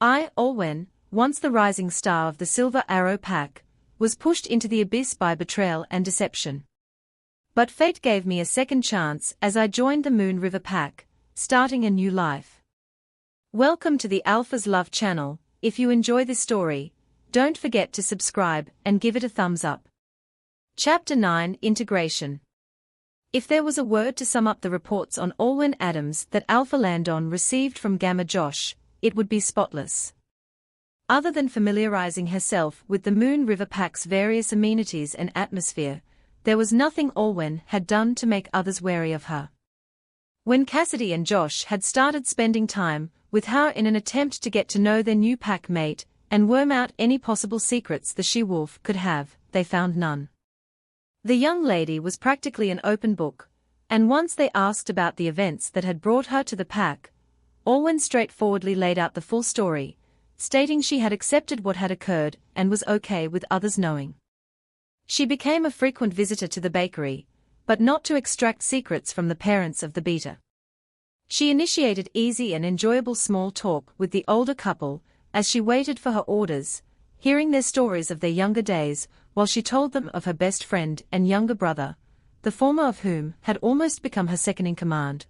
Olwen, once the rising star of the Silver Arrow Pack, was pushed into the abyss by betrayal and deception. But fate gave me a second chance as I joined the Moon River Pack, starting a new life. Welcome to the Alpha's Love channel. If you enjoy this story, don't forget to subscribe and give it a thumbs up. Chapter 9: Integration. If there was a word to sum up the reports on Olwen Adams that Alpha Landon received from Gamma Josh, it would be spotless. Other than familiarizing herself with the Moon River Pack's various amenities and atmosphere, there was nothing Olwen had done to make others wary of her. When Cassidy and Josh had started spending time with her in an attempt to get to know their new pack mate and worm out any possible secrets the she-wolf could have, they found none. The young lady was practically an open book, and once they asked about the events that had brought her to the pack, Olwen straightforwardly laid out the full story, stating she had accepted what had occurred and was okay with others knowing. She became a frequent visitor to the bakery, but not to extract secrets from the parents of the beater. She initiated easy and enjoyable small talk with the older couple as she waited for her orders, hearing their stories of their younger days while she told them of her best friend and younger brother, the former of whom had almost become her second-in-command.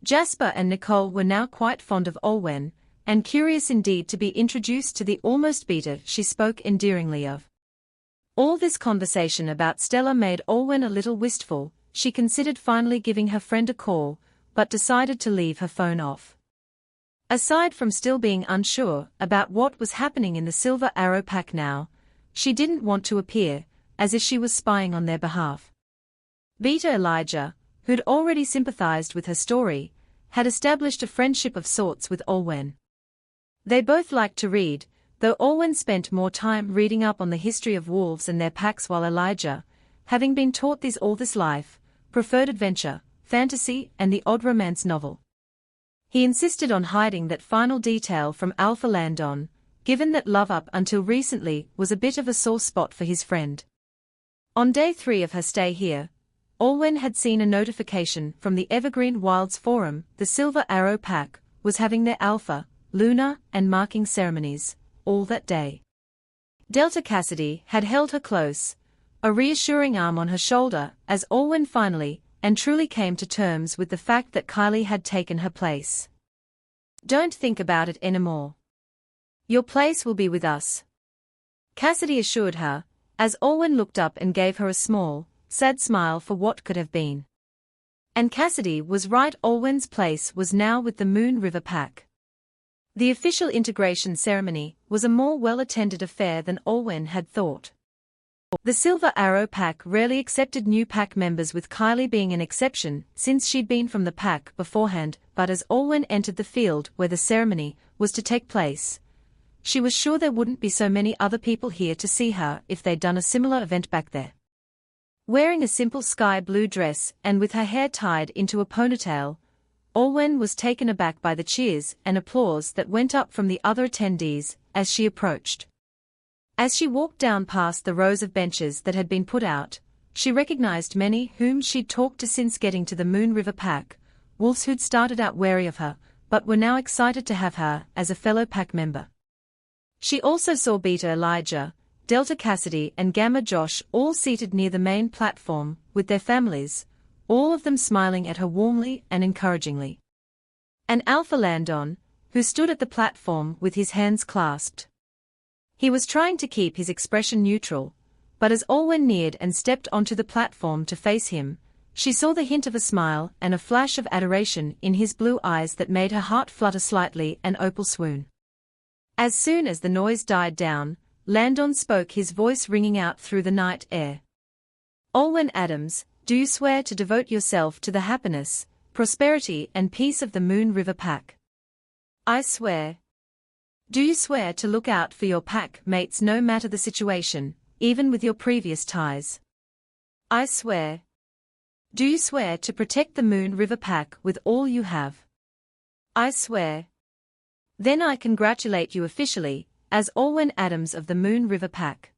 Jasper and Nicole were now quite fond of Olwen, and curious indeed to be introduced to the almost beater she spoke endearingly of. All this conversation about Stella made Olwen a little wistful. She considered finally giving her friend a call, but decided to leave her phone off. Aside from still being unsure about what was happening in the Silver Arrow Pack now, she didn't want to appear as if she was spying on their behalf. Beater Elijah, who'd already sympathized with her story, had established a friendship of sorts with Olwen. They both liked to read, though Olwen spent more time reading up on the history of wolves and their packs, while Elijah, having been taught these all his life, preferred adventure, fantasy, and the odd romance novel. He insisted on hiding that final detail from Alpha Landon, given that love up until recently was a bit of a sore spot for his friend. On day 3 of her stay here, Olwen had seen a notification from the Evergreen Wilds Forum. The Silver Arrow Pack was having their Alpha, Lunar, and marking ceremonies, all that day. Delta Cassidy had held her close, a reassuring arm on her shoulder, as Olwen finally and truly came to terms with the fact that Kylie had taken her place. "Don't think about it anymore. Your place will be with us," Cassidy assured her, as Olwen looked up and gave her a small, sad smile for what could have been. And Cassidy was right. Olwen's place was now with the Moon River Pack. The official integration ceremony was a more well-attended affair than Olwen had thought. The Silver Arrow Pack rarely accepted new pack members, with Kylie being an exception since she'd been from the pack beforehand, but as Olwen entered the field where the ceremony was to take place, she was sure there wouldn't be so many other people here to see her if they'd done a similar event back there. Wearing a simple sky blue dress and with her hair tied into a ponytail, Olwen was taken aback by the cheers and applause that went up from the other attendees as she approached. As she walked down past the rows of benches that had been put out, she recognized many whom she'd talked to since getting to the Moon River Pack, wolves who'd started out wary of her, but were now excited to have her as a fellow pack member. She also saw Beater Elijah, Delta Cassidy and Gamma Josh all seated near the main platform with their families, all of them smiling at her warmly and encouragingly. And Alpha Landon, who stood at the platform with his hands clasped. He was trying to keep his expression neutral, but as Olwen neared and stepped onto the platform to face him, she saw the hint of a smile and a flash of adoration in his blue eyes that made her heart flutter slightly and Opal swoon. As soon as the noise died down, Landon spoke, his voice ringing out through the night air. "Olwen Adams, do you swear to devote yourself to the happiness, prosperity and peace of the Moon River Pack?" "I swear." "Do you swear to look out for your pack mates no matter the situation, even with your previous ties?" "I swear." "Do you swear to protect the Moon River Pack with all you have?" "I swear." "Then I congratulate you officially as Olwen Adams of the Moon River Pack."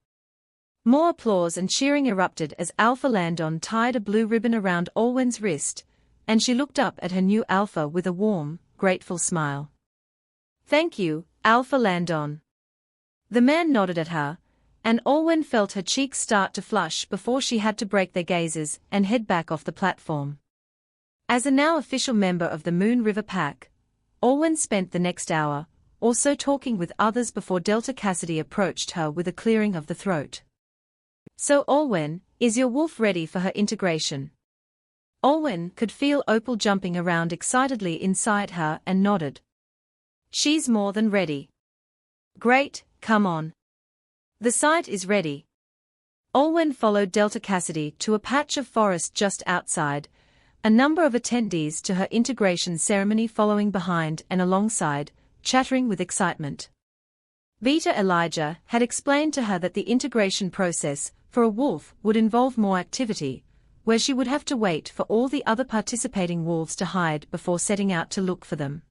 More applause and cheering erupted as Alpha Landon tied a blue ribbon around Olwen's wrist, and she looked up at her new Alpha with a warm, grateful smile. "Thank you, Alpha land on?" The man nodded at her, and Olwen felt her cheeks start to flush before she had to break their gazes and head back off the platform. As a now official member of the Moon River Pack, Olwen spent the next hour also talking with others before Delta Cassidy approached her with a clearing of the throat. "So Olwen, is your wolf ready for her integration?" Olwen could feel Opal jumping around excitedly inside her and nodded. "She's more than ready." "Great, come on. The site is ready." Olwen followed Delta Cassidy to a patch of forest just outside, a number of attendees to her integration ceremony following behind and alongside, chattering with excitement. Beta Elijah had explained to her that the integration process for a wolf would involve more activity, where she would have to wait for all the other participating wolves to hide before setting out to look for them.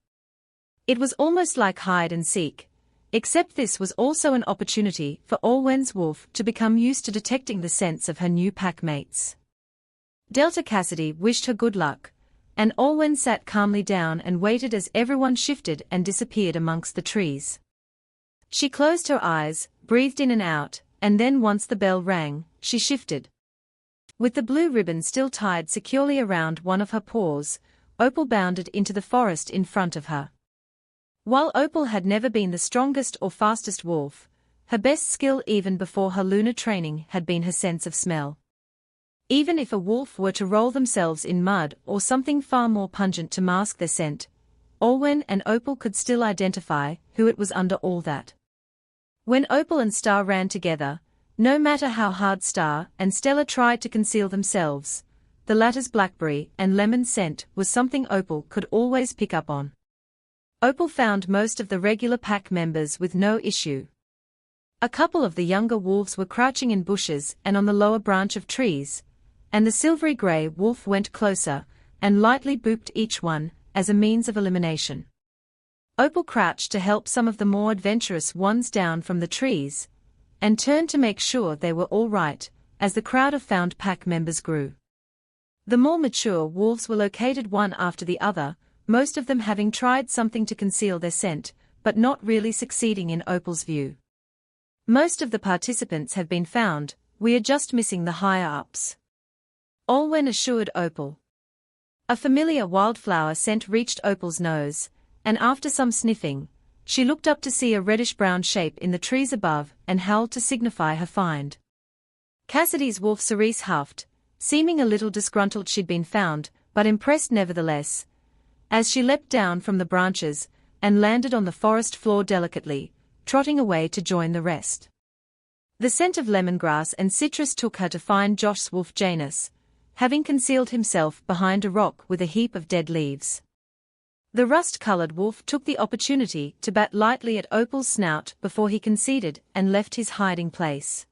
It was almost like hide and seek, except this was also an opportunity for Olwen's wolf to become used to detecting the scents of her new pack mates. Delta Cassidy wished her good luck, and Olwen sat calmly down and waited as everyone shifted and disappeared amongst the trees. She closed her eyes, breathed in and out, and then once the bell rang, she shifted. With the blue ribbon still tied securely around one of her paws, Opal bounded into the forest in front of her. While Opal had never been the strongest or fastest wolf, her best skill even before her lunar training had been her sense of smell. Even if a wolf were to roll themselves in mud or something far more pungent to mask their scent, Olwen and Opal could still identify who it was under all that. When Opal and Star ran together, no matter how hard Star and Stella tried to conceal themselves, the latter's blackberry and lemon scent was something Opal could always pick up on. Opal found most of the regular pack members with no issue. A couple of the younger wolves were crouching in bushes and on the lower branch of trees, and the silvery grey wolf went closer and lightly booped each one as a means of elimination. Opal crouched to help some of the more adventurous ones down from the trees, and turned to make sure they were all right, as the crowd of found pack members grew. The more mature wolves were located one after the other, most of them having tried something to conceal their scent, but not really succeeding in Opal's view. "Most of the participants have been found, we are just missing the higher-ups," Olwen assured Opal. A familiar wildflower scent reached Opal's nose, and after some sniffing, she looked up to see a reddish-brown shape in the trees above and howled to signify her find. Cassidy's wolf Cerise huffed, seeming a little disgruntled she'd been found, but impressed nevertheless, as she leapt down from the branches and landed on the forest floor delicately, trotting away to join the rest. The scent of lemongrass and citrus took her to find Josh's wolf Janus, having concealed himself behind a rock with a heap of dead leaves. The rust-colored wolf took the opportunity to bat lightly at Opal's snout before he conceded and left his hiding place.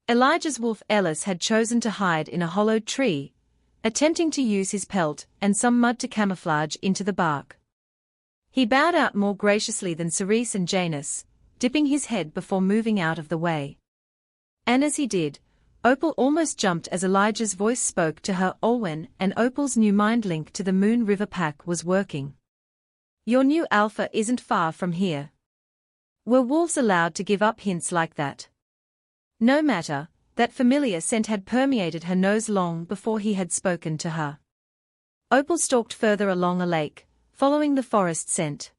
Elijah's wolf Ellis had chosen to hide in a hollowed tree, attempting to use his pelt and some mud to camouflage into the bark. He bowed out more graciously than Cerise and Janus, dipping his head before moving out of the way. And as he did, Opal almost jumped as Elijah's voice spoke to her. Olwen and Opal's new mind link to the Moon River Pack was working. "Your new alpha isn't far from here." Were wolves allowed to give up hints like that? No matter, that familiar scent had permeated her nose long before he had spoken to her. Opal stalked further along a lake, following the forest scent.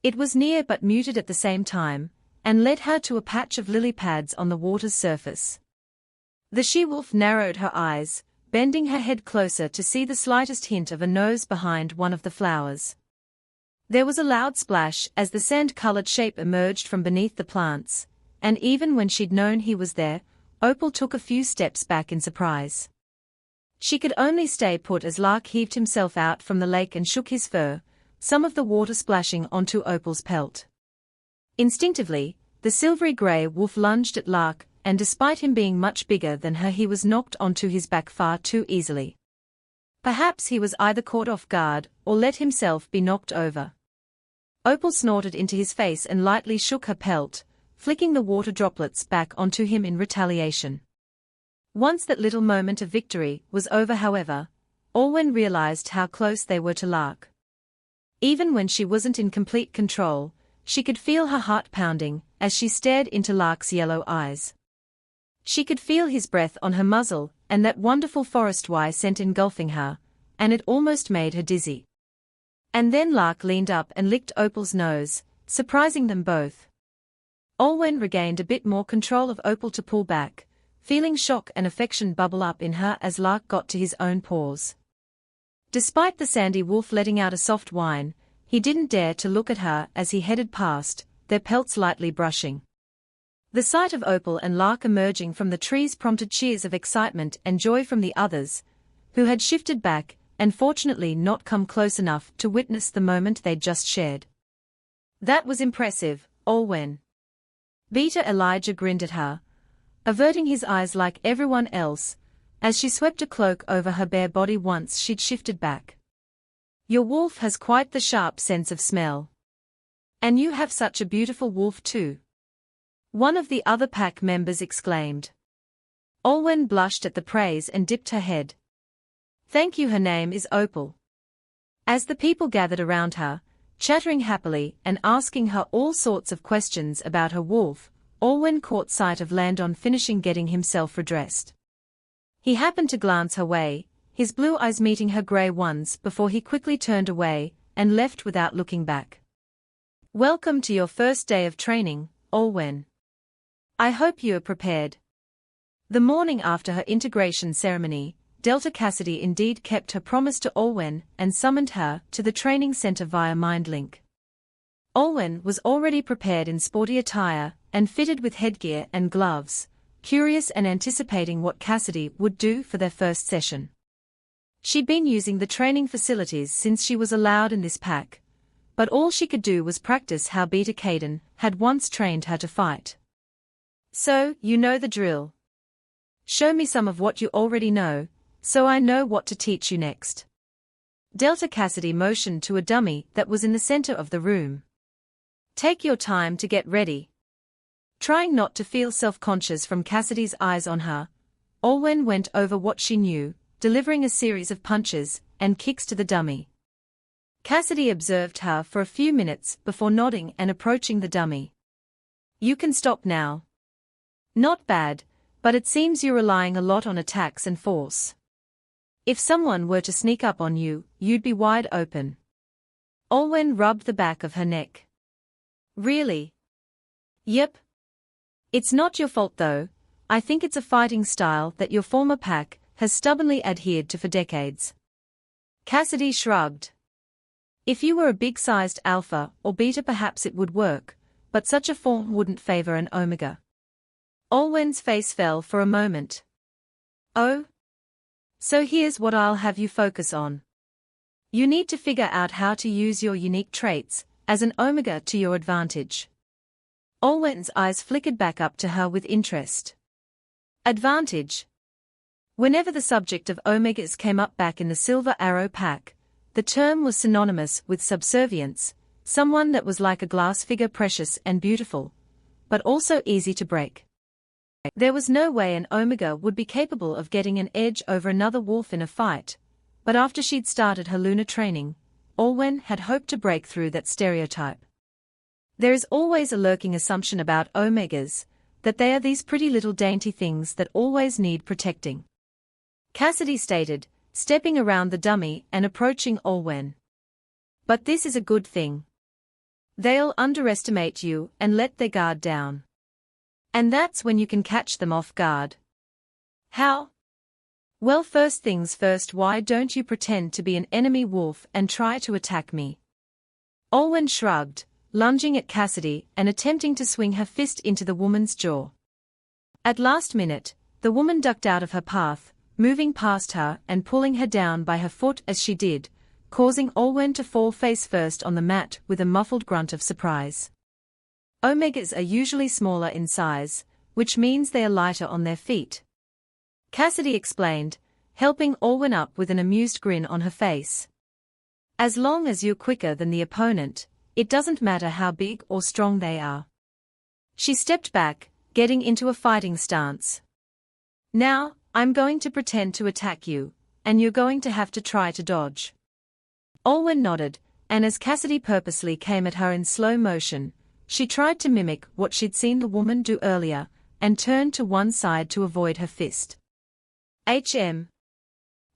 It was near but muted at the same time, and led her to a patch of lily pads on the water's surface. The she-wolf narrowed her eyes, bending her head closer to see the slightest hint of a nose behind one of the flowers. There was a loud splash as the sand-colored shape emerged from beneath the plants, and even when she'd known he was there, Opal took a few steps back in surprise. She could only stay put as Lark heaved himself out from the lake and shook his fur, some of the water splashing onto Opal's pelt. Instinctively, the silvery grey wolf lunged at Lark, and despite him being much bigger than her, he was knocked onto his back far too easily. Perhaps he was either caught off guard or let himself be knocked over. Opal snorted into his face and lightly shook her pelt, flicking the water droplets back onto him in retaliation. Once that little moment of victory was over, however, Olwen realized how close they were to Lark. Even when she wasn't in complete control, she could feel her heart pounding as she stared into Lark's yellow eyes. She could feel his breath on her muzzle and that wonderful forest-wide scent engulfing her, and it almost made her dizzy. And then Lark leaned up and licked Opal's nose, surprising them both. Olwen regained a bit more control of Opal to pull back, feeling shock and affection bubble up in her as Lark got to his own paws. Despite the sandy wolf letting out a soft whine, he didn't dare to look at her as he headed past, their pelts lightly brushing. The sight of Opal and Lark emerging from the trees prompted cheers of excitement and joy from the others, who had shifted back and fortunately not come close enough to witness the moment they'd just shared. That was impressive, Olwen. Beta Elijah grinned at her, averting his eyes like everyone else, as she swept a cloak over her bare body once she'd shifted back. Your wolf has quite the sharp sense of smell. And you have such a beautiful wolf too. One of the other pack members exclaimed. Olwen blushed at the praise and dipped her head. Thank you. Her name is Opal. As the people gathered around her, chattering happily and asking her all sorts of questions about her wolf, Olwen caught sight of Landon finishing getting himself redressed. He happened to glance her way, his blue eyes meeting her grey ones before he quickly turned away and left without looking back. Welcome to your first day of training, Olwen. I hope you are prepared. The morning after her integration ceremony, Delta Cassidy indeed kept her promise to Olwen and summoned her to the training center via MindLink. Olwen was already prepared in sporty attire and fitted with headgear and gloves, curious and anticipating what Cassidy would do for their first session. She'd been using the training facilities since she was allowed in this pack, but all she could do was practice how Beta Caden had once trained her to fight. So, you know the drill. Show me some of what you already know, so I know what to teach you next. Delta Cassidy motioned to a dummy that was in the center of the room. Take your time to get ready. Trying not to feel self-conscious from Cassidy's eyes on her, Olwen went over what she knew, delivering a series of punches and kicks to the dummy. Cassidy observed her for a few minutes before nodding and approaching the dummy. You can stop now. Not bad, but it seems you're relying a lot on attacks and force. If someone were to sneak up on you, you'd be wide open. Olwen rubbed the back of her neck. Really? Yep. It's not your fault though. I think it's a fighting style that your former pack has stubbornly adhered to for decades. Cassidy shrugged. If you were a big-sized alpha or beta perhaps it would work, but such a form wouldn't favor an omega. Olwen's face fell for a moment. Oh? So here's what I'll have you focus on. You need to figure out how to use your unique traits as an omega to your advantage. Olwen's eyes flickered back up to her with interest. Advantage. Whenever the subject of omegas came up back in the Silver Arrow pack, the term was synonymous with subservience, someone that was like a glass figure, precious and beautiful, but also easy to break. There was no way an omega would be capable of getting an edge over another wolf in a fight, but after she'd started her lunar training, Olwen had hoped to break through that stereotype. There is always a lurking assumption about omegas, that they are these pretty little dainty things that always need protecting. Cassidy stated, stepping around the dummy and approaching Olwen. But this is a good thing. They'll underestimate you and let their guard down. And that's when you can catch them off guard. How? Well, first things first, why don't you pretend to be an enemy wolf and try to attack me? Olwen shrugged, lunging at Cassidy and attempting to swing her fist into the woman's jaw. At last minute, the woman ducked out of her path, moving past her and pulling her down by her foot as she did, causing Olwen to fall face first on the mat with a muffled grunt of surprise. Omegas are usually smaller in size, which means they are lighter on their feet. Cassidy explained, helping Olwen up with an amused grin on her face. As long as you're quicker than the opponent, it doesn't matter how big or strong they are. She stepped back, getting into a fighting stance. Now, I'm going to pretend to attack you, and you're going to have to try to dodge. Olwen nodded, and as Cassidy purposely came at her in slow motion, she tried to mimic what she'd seen the woman do earlier, and turned to one side to avoid her fist.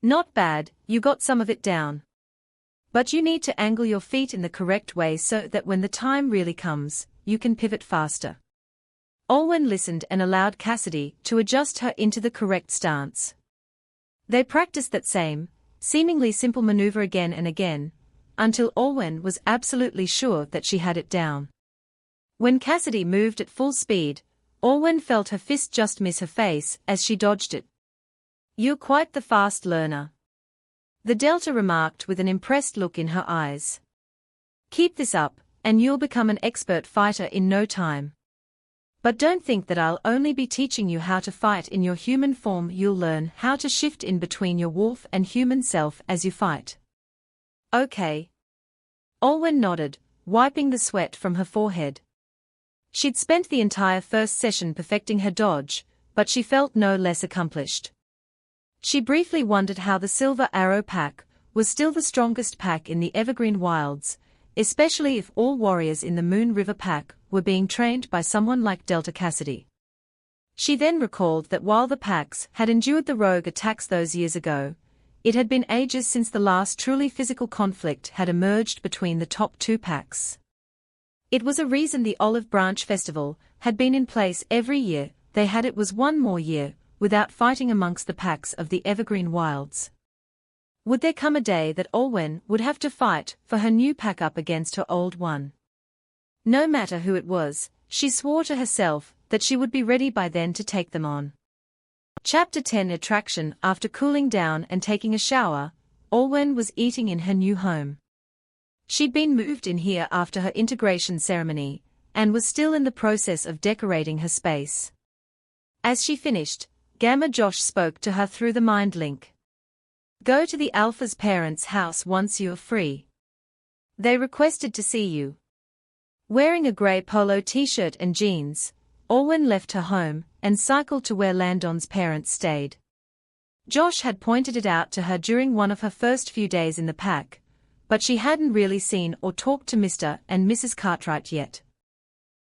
Not bad, you got some of it down. But you need to angle your feet in the correct way so that when the time really comes, you can pivot faster. Olwen listened and allowed Cassidy to adjust her into the correct stance. They practiced that same, seemingly simple maneuver again and again, until Olwen was absolutely sure that she had it down. When Cassidy moved at full speed, Olwen felt her fist just miss her face as she dodged it. "You're quite the fast learner," the Delta remarked with an impressed look in her eyes. "Keep this up, and you'll become an expert fighter in no time. But don't think that I'll only be teaching you how to fight in your human form. You'll learn how to shift in between your wolf and human self as you fight." "Okay." Olwen nodded, wiping the sweat from her forehead. She'd spent the entire first session perfecting her dodge, but she felt no less accomplished. She briefly wondered how the Silver Arrow pack was still the strongest pack in the Evergreen Wilds, especially if all warriors in the Moon River pack were being trained by someone like Delta Cassidy. She then recalled that while the packs had endured the rogue attacks those years ago, it had been ages since the last truly physical conflict had emerged between the top two packs. It was a reason the Olive Branch Festival had been in place every year. They had it was one more year without fighting amongst the packs of the Evergreen Wilds. Would there come a day that Olwen would have to fight for her new pack up against her old one? No matter who it was, she swore to herself that she would be ready by then to take them on. Chapter 10 Attraction. After cooling down and taking a shower, Olwen was eating in her new home. She'd been moved in here after her integration ceremony, and was still in the process of decorating her space. As she finished, Gamma Josh spoke to her through the mind link. "Go to the Alpha's parents' house once you're free. They requested to see you." Wearing a grey polo t-shirt and jeans, Olwen left her home and cycled to where Landon's parents stayed. Josh had pointed it out to her during one of her first few days in the pack, but she hadn't really seen or talked to Mr. and Mrs. Cartwright yet.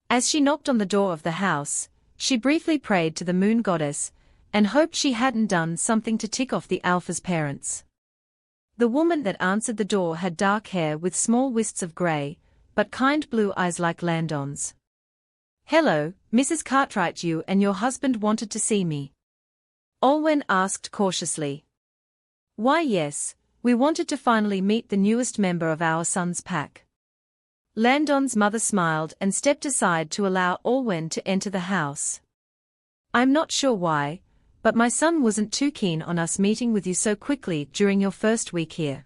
As she knocked on the door of the house, she briefly prayed to the moon goddess, and hoped she hadn't done something to tick off the Alpha's parents. The woman that answered the door had dark hair with small wisps of grey, but kind blue eyes like Landon's. "Hello, Mrs. Cartwright, you and your husband wanted to see me?" Olwen asked cautiously. "Why yes, we wanted to finally meet the newest member of our son's pack." Landon's mother smiled and stepped aside to allow Olwen to enter the house. "I'm not sure why, but my son wasn't too keen on us meeting with you so quickly during your first week here."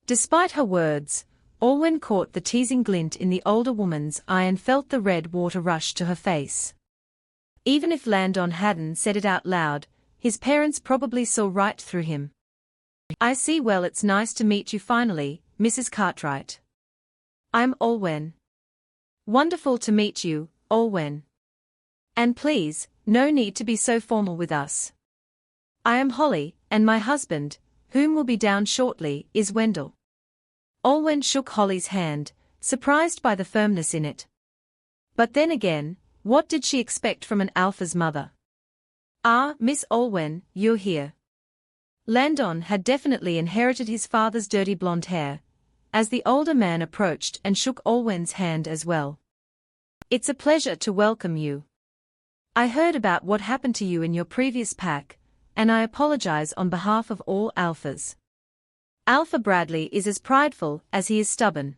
Despite her words, Olwen caught the teasing glint in the older woman's eye and felt the red water rush to her face. Even if Landon hadn't said it out loud, his parents probably saw right through him. "I see. Well, it's nice to meet you finally, Mrs. Cartwright. I'm Olwen." "Wonderful to meet you, Olwen. And please, no need to be so formal with us. I am Holly, and my husband, whom will be down shortly, is Wendell." Olwen shook Holly's hand, surprised by the firmness in it. But then again, what did she expect from an Alpha's mother? "Ah, Miss Olwen, you're here." Landon had definitely inherited his father's dirty blonde hair, as the older man approached and shook Olwen's hand as well. "It's a pleasure to welcome you. I heard about what happened to you in your previous pack, and I apologize on behalf of all Alphas. Alpha Bradley is as prideful as he is stubborn."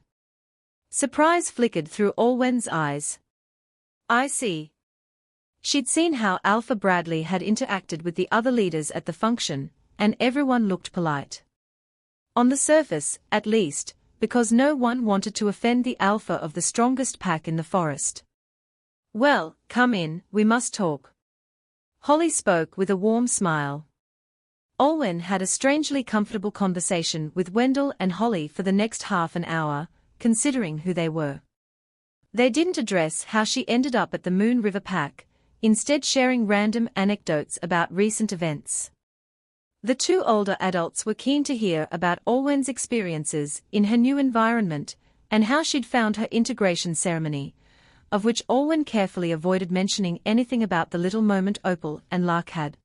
Surprise flickered through Olwen's eyes. "I see." She'd seen how Alpha Bradley had interacted with the other leaders at the function, and everyone looked polite. On the surface, at least, because no one wanted to offend the Alpha of the strongest pack in the forest. "Well, come in, we must talk." Holly spoke with a warm smile. Olwen had a strangely comfortable conversation with Wendell and Holly for the next half an hour, considering who they were. They didn't address how she ended up at the Moon River pack, instead sharing random anecdotes about recent events. The two older adults were keen to hear about Olwen's experiences in her new environment and how she'd found her integration ceremony, of which Olwen carefully avoided mentioning anything about the little moment Opal and Lark had.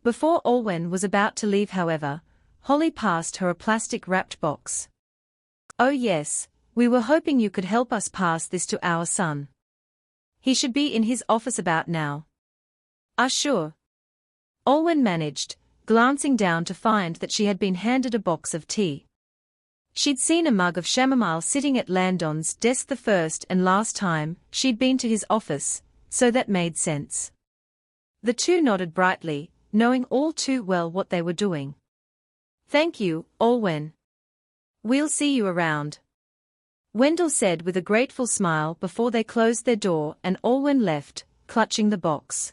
Before Olwen was about to leave, however, Holly passed her a plastic-wrapped box. "Oh yes, we were hoping you could help us pass this to our son. He should be in his office about now." "Ah, sure." Olwen managed, glancing down to find that she had been handed a box of tea. She'd seen a mug of chamomile sitting at Landon's desk the first and last time she'd been to his office, so that made sense. The two nodded brightly, knowing all too well what they were doing. "Thank you, Olwen. We'll see you around," Wendell said with a grateful smile before they closed their door and Olwen left, clutching the box.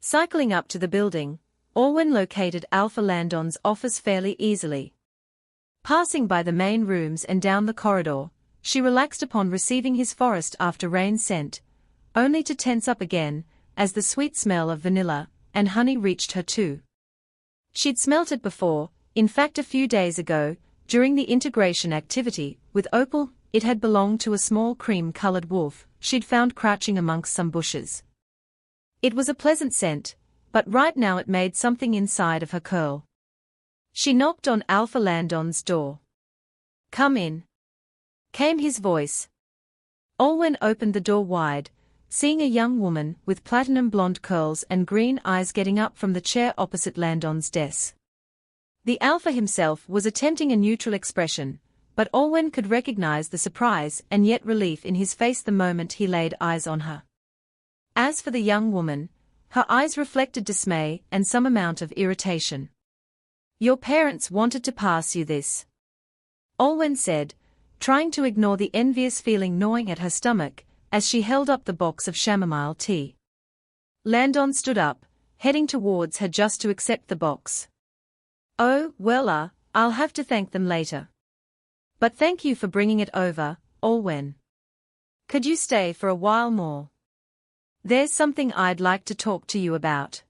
Cycling up to the building, Olwen located Alpha Landon's office fairly easily. Passing by the main rooms and down the corridor, she relaxed upon receiving his forest after rain scent, only to tense up again as the sweet smell of vanilla and honey reached her too. She'd smelt it before, in fact a few days ago, during the integration activity with Opal. It had belonged to a small cream-colored wolf she'd found crouching amongst some bushes. It was a pleasant scent, but right now it made something inside of her curl. She knocked on Alpha Landon's door. "Come in," came his voice. Olwen opened the door wide, seeing a young woman with platinum blonde curls and green eyes getting up from the chair opposite Landon's desk. The Alpha himself was attempting a neutral expression, but Olwen could recognize the surprise and yet relief in his face the moment he laid eyes on her. As for the young woman, her eyes reflected dismay and some amount of irritation. "Your parents wanted to pass you this," Olwen said, trying to ignore the envious feeling gnawing at her stomach as she held up the box of chamomile tea. Landon stood up, heading towards her just to accept the box. "Oh, well, I'll have to thank them later. But thank you for bringing it over, Olwen. Could you stay for a while more? There's something I'd like to talk to you about."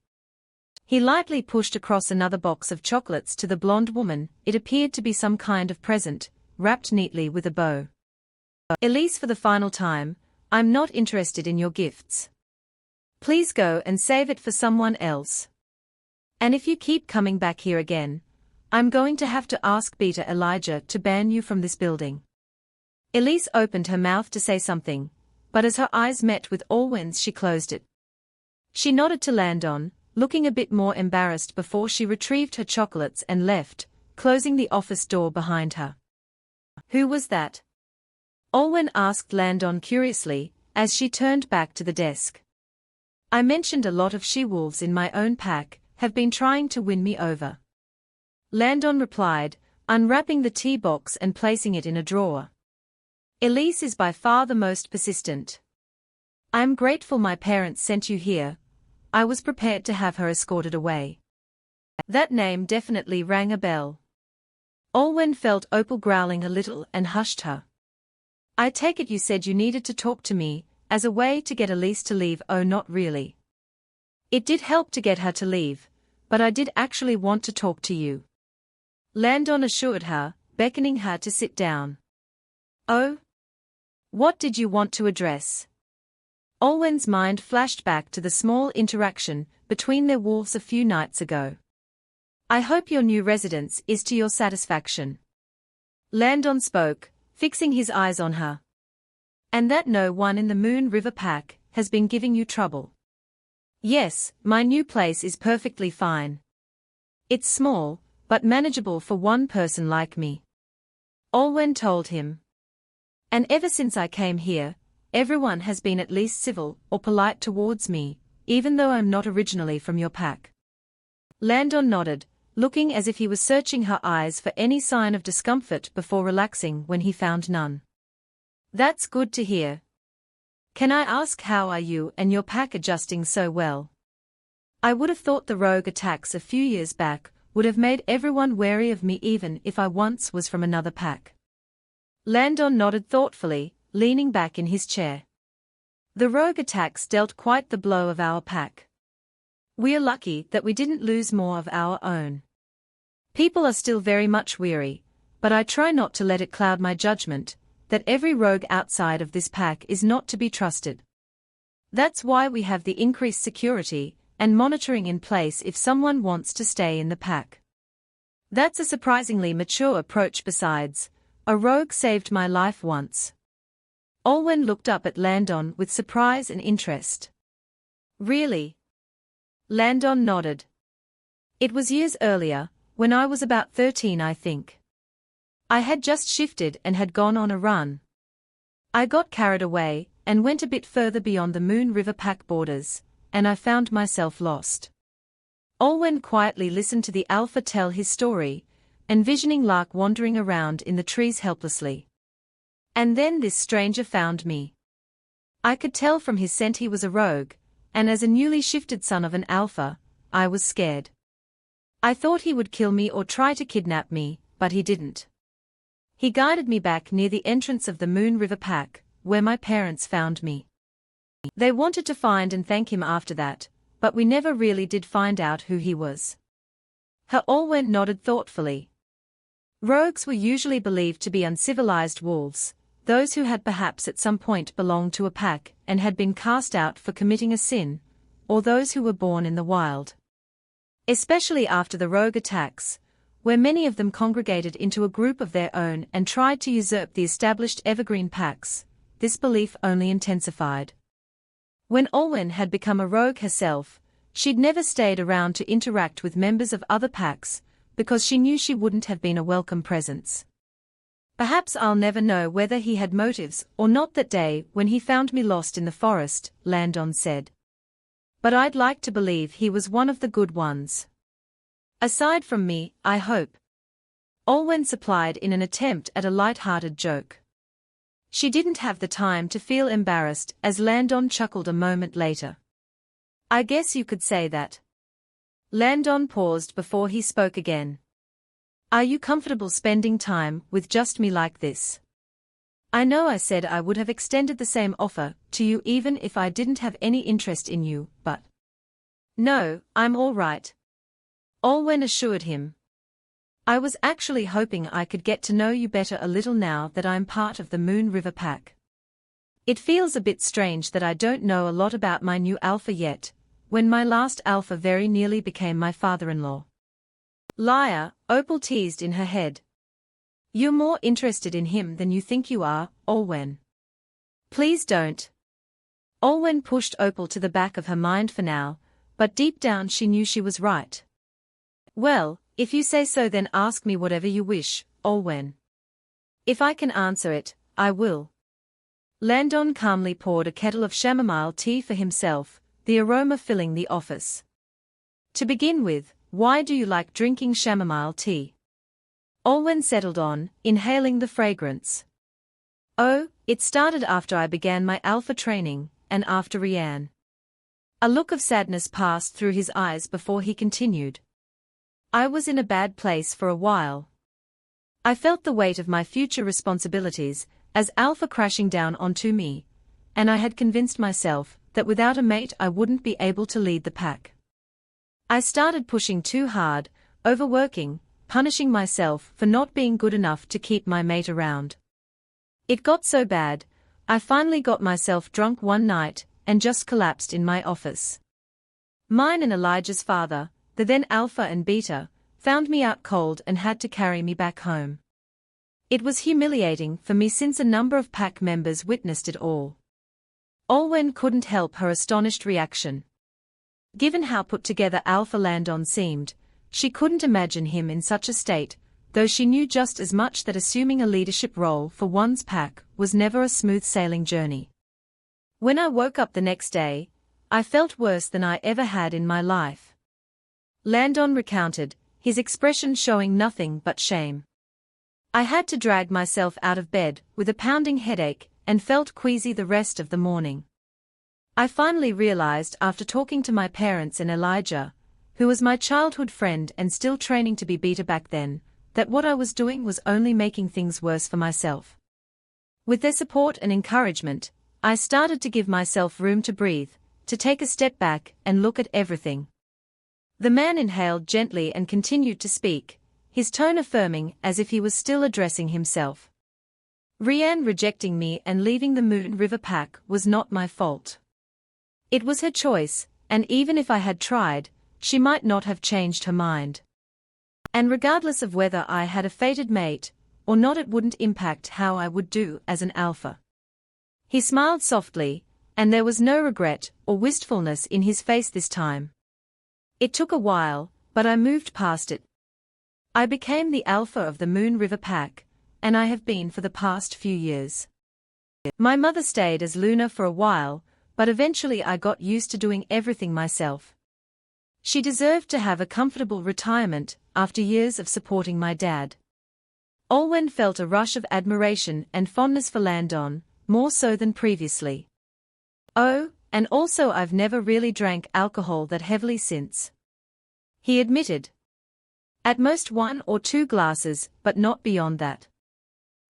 He lightly pushed across another box of chocolates to the blonde woman. It appeared to be some kind of present, wrapped neatly with a bow. "Elise, for the final time, I'm not interested in your gifts. Please go and save it for someone else. And if you keep coming back here again, I'm going to have to ask Beta Elijah to ban you from this building." Elise opened her mouth to say something, but as her eyes met with Olwen's she closed it. She nodded to Landon, looking a bit more embarrassed before she retrieved her chocolates and left, closing the office door behind her. "Who was that?" Olwen asked Landon curiously, as she turned back to the desk. "I mentioned a lot of she-wolves in my own pack have been trying to win me over," Landon replied, unwrapping the tea box and placing it in a drawer. "Elise is by far the most persistent. I'm grateful my parents sent you here. I was prepared to have her escorted away." That name definitely rang a bell. Olwen felt Opal growling a little and hushed her. "I take it you said you needed to talk to me, as a way to get Elise to leave." "Oh, not really. It did help to get her to leave, but I did actually want to talk to you," Landon assured her, beckoning her to sit down. "Oh? What did you want to address?" Olwen's mind flashed back to the small interaction between their wolves a few nights ago. "I hope your new residence is to your satisfaction," Landon spoke, fixing his eyes on her. "And that no one in the Moon River Pack has been giving you trouble." "Yes, my new place is perfectly fine. It's small, but manageable for one person like me," Olwen told him. "And ever since I came here, everyone has been at least civil or polite towards me, even though I'm not originally from your pack." Landon nodded, looking as if he was searching her eyes for any sign of discomfort before relaxing when he found none. "That's good to hear. Can I ask how are you and your pack adjusting so well? I would have thought the rogue attacks a few years back would have made everyone wary of me even if I once was from another pack." Landon nodded thoughtfully, leaning back in his chair. "The rogue attacks dealt quite the blow of our pack. We are lucky that we didn't lose more of our own. People are still very much weary, but I try not to let it cloud my judgment, that every rogue outside of this pack is not to be trusted. That's why we have the increased security and monitoring in place if someone wants to stay in the pack. That's a surprisingly mature approach. Besides, a rogue saved my life once. Olwen looked up at Landon with surprise and interest. Really? Landon nodded. It was years earlier, when I was about 13 I think. I had just shifted and had gone on a run. I got carried away, and went a bit further beyond the Moon River pack borders, and I found myself lost. Olwen quietly listened to the Alpha tell his story, envisioning Lark wandering around in the trees helplessly. And then this stranger found me. I could tell from his scent he was a rogue, and as a newly shifted son of an Alpha, I was scared. I thought he would kill me or try to kidnap me, but he didn't. He guided me back near the entrance of the Moon River pack, where my parents found me. They wanted to find and thank him after that, but we never really did find out who he was. Olwen nodded thoughtfully. Rogues were usually believed to be uncivilized wolves, those who had perhaps at some point belonged to a pack and had been cast out for committing a sin, or those who were born in the wild. Especially after the rogue attacks, where many of them congregated into a group of their own and tried to usurp the established evergreen packs, this belief only intensified. When Olwen had become a rogue herself, she'd never stayed around to interact with members of other packs, because she knew she wouldn't have been a welcome presence. Perhaps I'll never know whether he had motives or not that day when he found me lost in the forest, Landon said. But I'd like to believe he was one of the good ones. Aside from me, I hope. Olwen supplied in an attempt at a light-hearted joke. She didn't have the time to feel embarrassed as Landon chuckled a moment later. I guess you could say that. Landon paused before he spoke again. Are you comfortable spending time with just me like this? I know I said I would have extended the same offer to you even if I didn't have any interest in you, but... No, I'm all right. Olwen assured him. I was actually hoping I could get to know you better a little now that I'm part of the Moon River pack. It feels a bit strange that I don't know a lot about my new Alpha yet, when my last Alpha very nearly became my father-in-law. Liar, Opal teased in her head. You're more interested in him than you think you are, Olwen. Please don't. Olwen pushed Opal to the back of her mind for now, but deep down she knew she was right. Well, if you say so then ask me whatever you wish, Olwen. If I can answer it, I will. Landon calmly poured a kettle of chamomile tea for himself, the aroma filling the office. To begin with, why do you like drinking chamomile tea? Olwen settled on, inhaling the fragrance. Oh, it started after I began my Alpha training, and after Rianne. A look of sadness passed through his eyes before he continued. I was in a bad place for a while. I felt the weight of my future responsibilities as Alpha crashing down onto me, and I had convinced myself that without a mate I wouldn't be able to lead the pack. I started pushing too hard, overworking, punishing myself for not being good enough to keep my mate around. It got so bad, I finally got myself drunk one night and just collapsed in my office. Mine and Elijah's father, the then Alpha and Beta, found me out cold and had to carry me back home. It was humiliating for me since a number of pack members witnessed it all. Olwen couldn't help her astonished reaction. Given how put together Alpha Landon seemed, she couldn't imagine him in such a state, though she knew just as much that assuming a leadership role for one's pack was never a smooth sailing journey. When I woke up the next day, I felt worse than I ever had in my life. Landon recounted, his expression showing nothing but shame. I had to drag myself out of bed with a pounding headache and felt queasy the rest of the morning. I finally realized after talking to my parents and Elijah, who was my childhood friend and still training to be Beta back then, that what I was doing was only making things worse for myself. With their support and encouragement, I started to give myself room to breathe, to take a step back and look at everything. The man inhaled gently and continued to speak, his tone affirming as if he was still addressing himself. Rianne rejecting me and leaving the Moon River pack was not my fault. It was her choice, and even if I had tried, she might not have changed her mind. And regardless of whether I had a fated mate or not, it wouldn't impact how I would do as an alpha. He smiled softly, and there was no regret or wistfulness in his face this time. It took a while, but I moved past it. I became the alpha of the Moon River pack, and I have been for the past few years. My mother stayed as Luna for a while, but eventually I got used to doing everything myself. She deserved to have a comfortable retirement after years of supporting my dad. Olwen felt a rush of admiration and fondness for Landon, more so than previously. Oh, and also I've never really drank alcohol that heavily since, he admitted. At most 1 or 2 glasses, but not beyond that.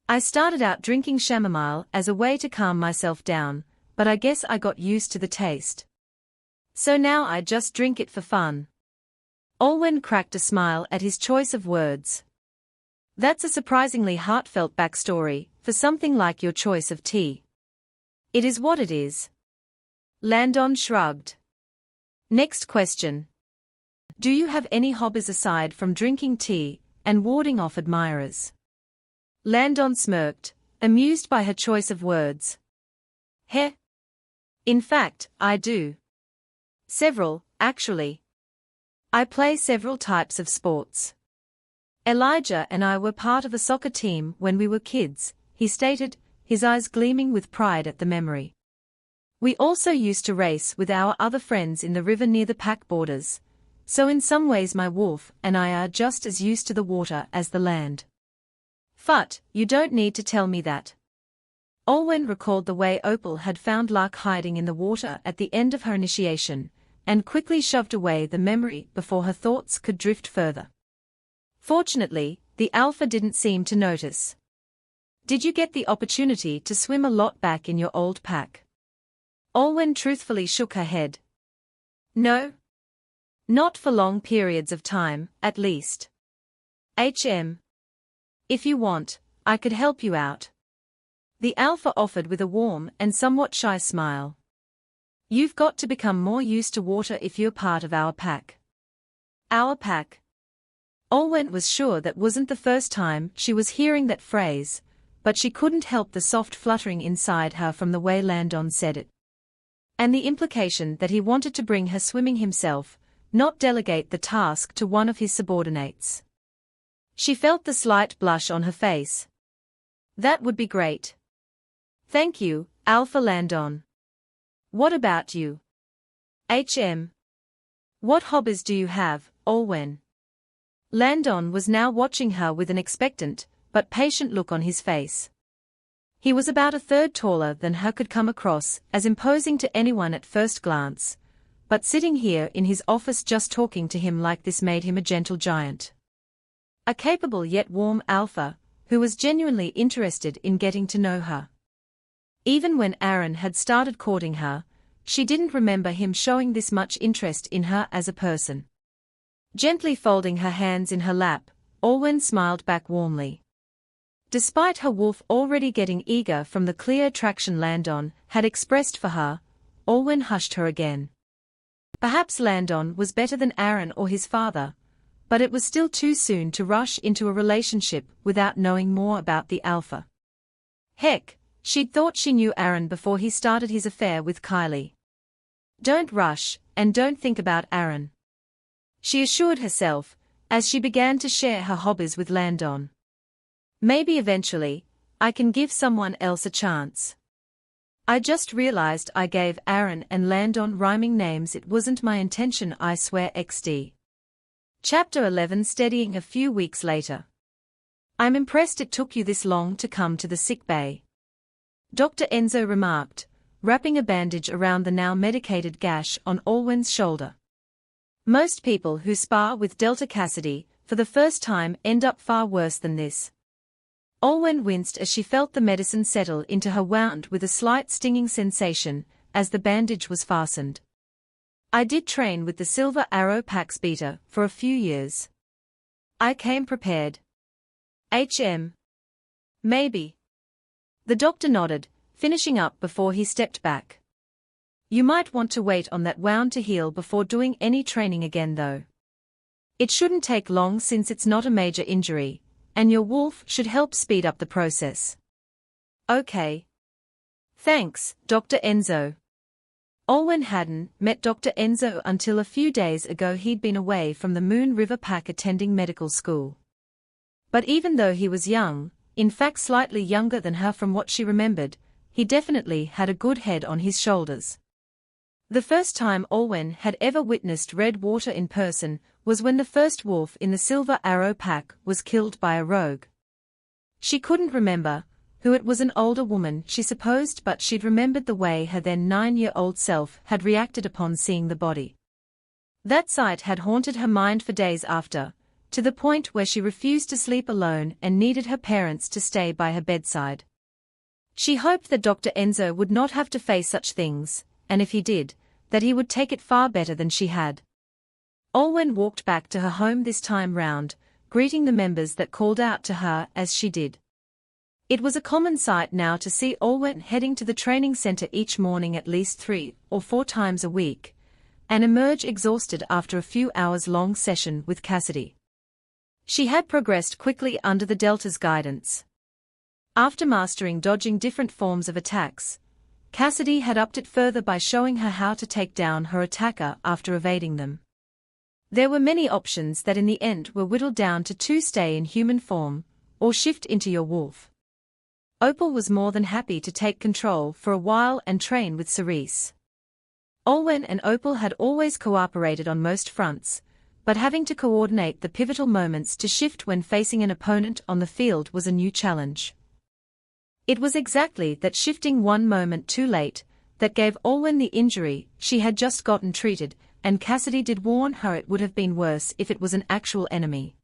I started out drinking chamomile as a way to calm myself down, but I guess I got used to the taste. So now I just drink it for fun. Olwen cracked a smile at his choice of words. That's a surprisingly heartfelt backstory for something like your choice of tea. It is what it is. Landon shrugged. Next question. Do you have any hobbies aside from drinking tea and warding off admirers? Landon smirked, amused by her choice of words. Heh. In fact, I do. Several, actually. I play several types of sports. Elijah and I were part of a soccer team when we were kids, he stated, his eyes gleaming with pride at the memory. We also used to race with our other friends in the river near the pack borders, so in some ways my wolf and I are just as used to the water as the land. Phut, you don't need to tell me that. Olwen recalled the way Opal had found Lark hiding in the water at the end of her initiation, and quickly shoved away the memory before her thoughts could drift further. Fortunately, the alpha didn't seem to notice. Did you get the opportunity to swim a lot back in your old pack? Olwen truthfully shook her head. No. Not for long periods of time, at least. If you want, I could help you out. The alpha offered with a warm and somewhat shy smile. You've got to become more used to water if you're part of our pack. Our pack? Olwen was sure that wasn't the first time she was hearing that phrase, but she couldn't help the soft fluttering inside her from the way Landon said it. And the implication that he wanted to bring her swimming himself, not delegate the task to one of his subordinates. She felt the slight blush on her face. That would be great. Thank you, Alpha Landon. What about you? What hobbies do you have, Olwen? Landon was now watching her with an expectant, but patient look on his face. He was about a third taller than her, could come across as imposing to anyone at first glance, but sitting here in his office just talking to him like this made him a gentle giant. A capable yet warm alpha, who was genuinely interested in getting to know her. Even when Aaron had started courting her, she didn't remember him showing this much interest in her as a person. Gently folding her hands in her lap, Olwen smiled back warmly. Despite her wolf already getting eager from the clear attraction Landon had expressed for her, Olwen hushed her again. Perhaps Landon was better than Aaron or his father, but it was still too soon to rush into a relationship without knowing more about the alpha. Heck, she'd thought she knew Aaron before he started his affair with Kylie. Don't rush, and don't think about Aaron, she assured herself, as she began to share her hobbies with Landon. Maybe eventually, I can give someone else a chance. I just realized I gave Aaron and Landon rhyming names. It wasn't my intention, I swear XD. Chapter 11. Steadying. A few weeks later. I'm impressed it took you this long to come to the sick bay, Dr. Enzo remarked, wrapping a bandage around the now medicated gash on Olwen's shoulder. Most people who spar with Delta Cassidy for the first time end up far worse than this. Olwen winced as she felt the medicine settle into her wound with a slight stinging sensation as the bandage was fastened. I did train with the Silver Arrow Pack's beta for a few years. I came prepared. Maybe. The doctor nodded, finishing up before he stepped back. You might want to wait on that wound to heal before doing any training again though. It shouldn't take long since it's not a major injury, and your wolf should help speed up the process. Okay. Thanks, Dr. Enzo. Olwen hadn't met Dr. Enzo until a few days ago. He'd been away from the Moon River Pack attending medical school. But even though he was young, in fact slightly younger than her from what she remembered, he definitely had a good head on his shoulders. The first time Olwen had ever witnessed red water in person was when the first wolf in the Silver Arrow Pack was killed by a rogue. She couldn't remember who it was, an older woman she supposed, but she'd remembered the way her then 9-year-old self had reacted upon seeing the body. That sight had haunted her mind for days after, to the point where she refused to sleep alone and needed her parents to stay by her bedside. She hoped that Dr. Enzo would not have to face such things, and if he did, that he would take it far better than she had. Olwen walked back to her home this time round, greeting the members that called out to her as she did. It was a common sight now to see Olwen heading to the training center each morning at least 3 or 4 times a week, and emerge exhausted after a few hours-long session with Cassidy. She had progressed quickly under the Delta's guidance. After mastering dodging different forms of attacks, Cassidy had upped it further by showing her how to take down her attacker after evading them. There were many options that in the end were whittled down to 2: stay in human form, or shift into your wolf. Opal was more than happy to take control for a while and train with Cerise. Olwen and Opal had always cooperated on most fronts, but having to coordinate the pivotal moments to shift when facing an opponent on the field was a new challenge. It was exactly that shifting one moment too late that gave Olwen the injury she had just gotten treated, and Cassidy did warn her it would have been worse if it was an actual enemy.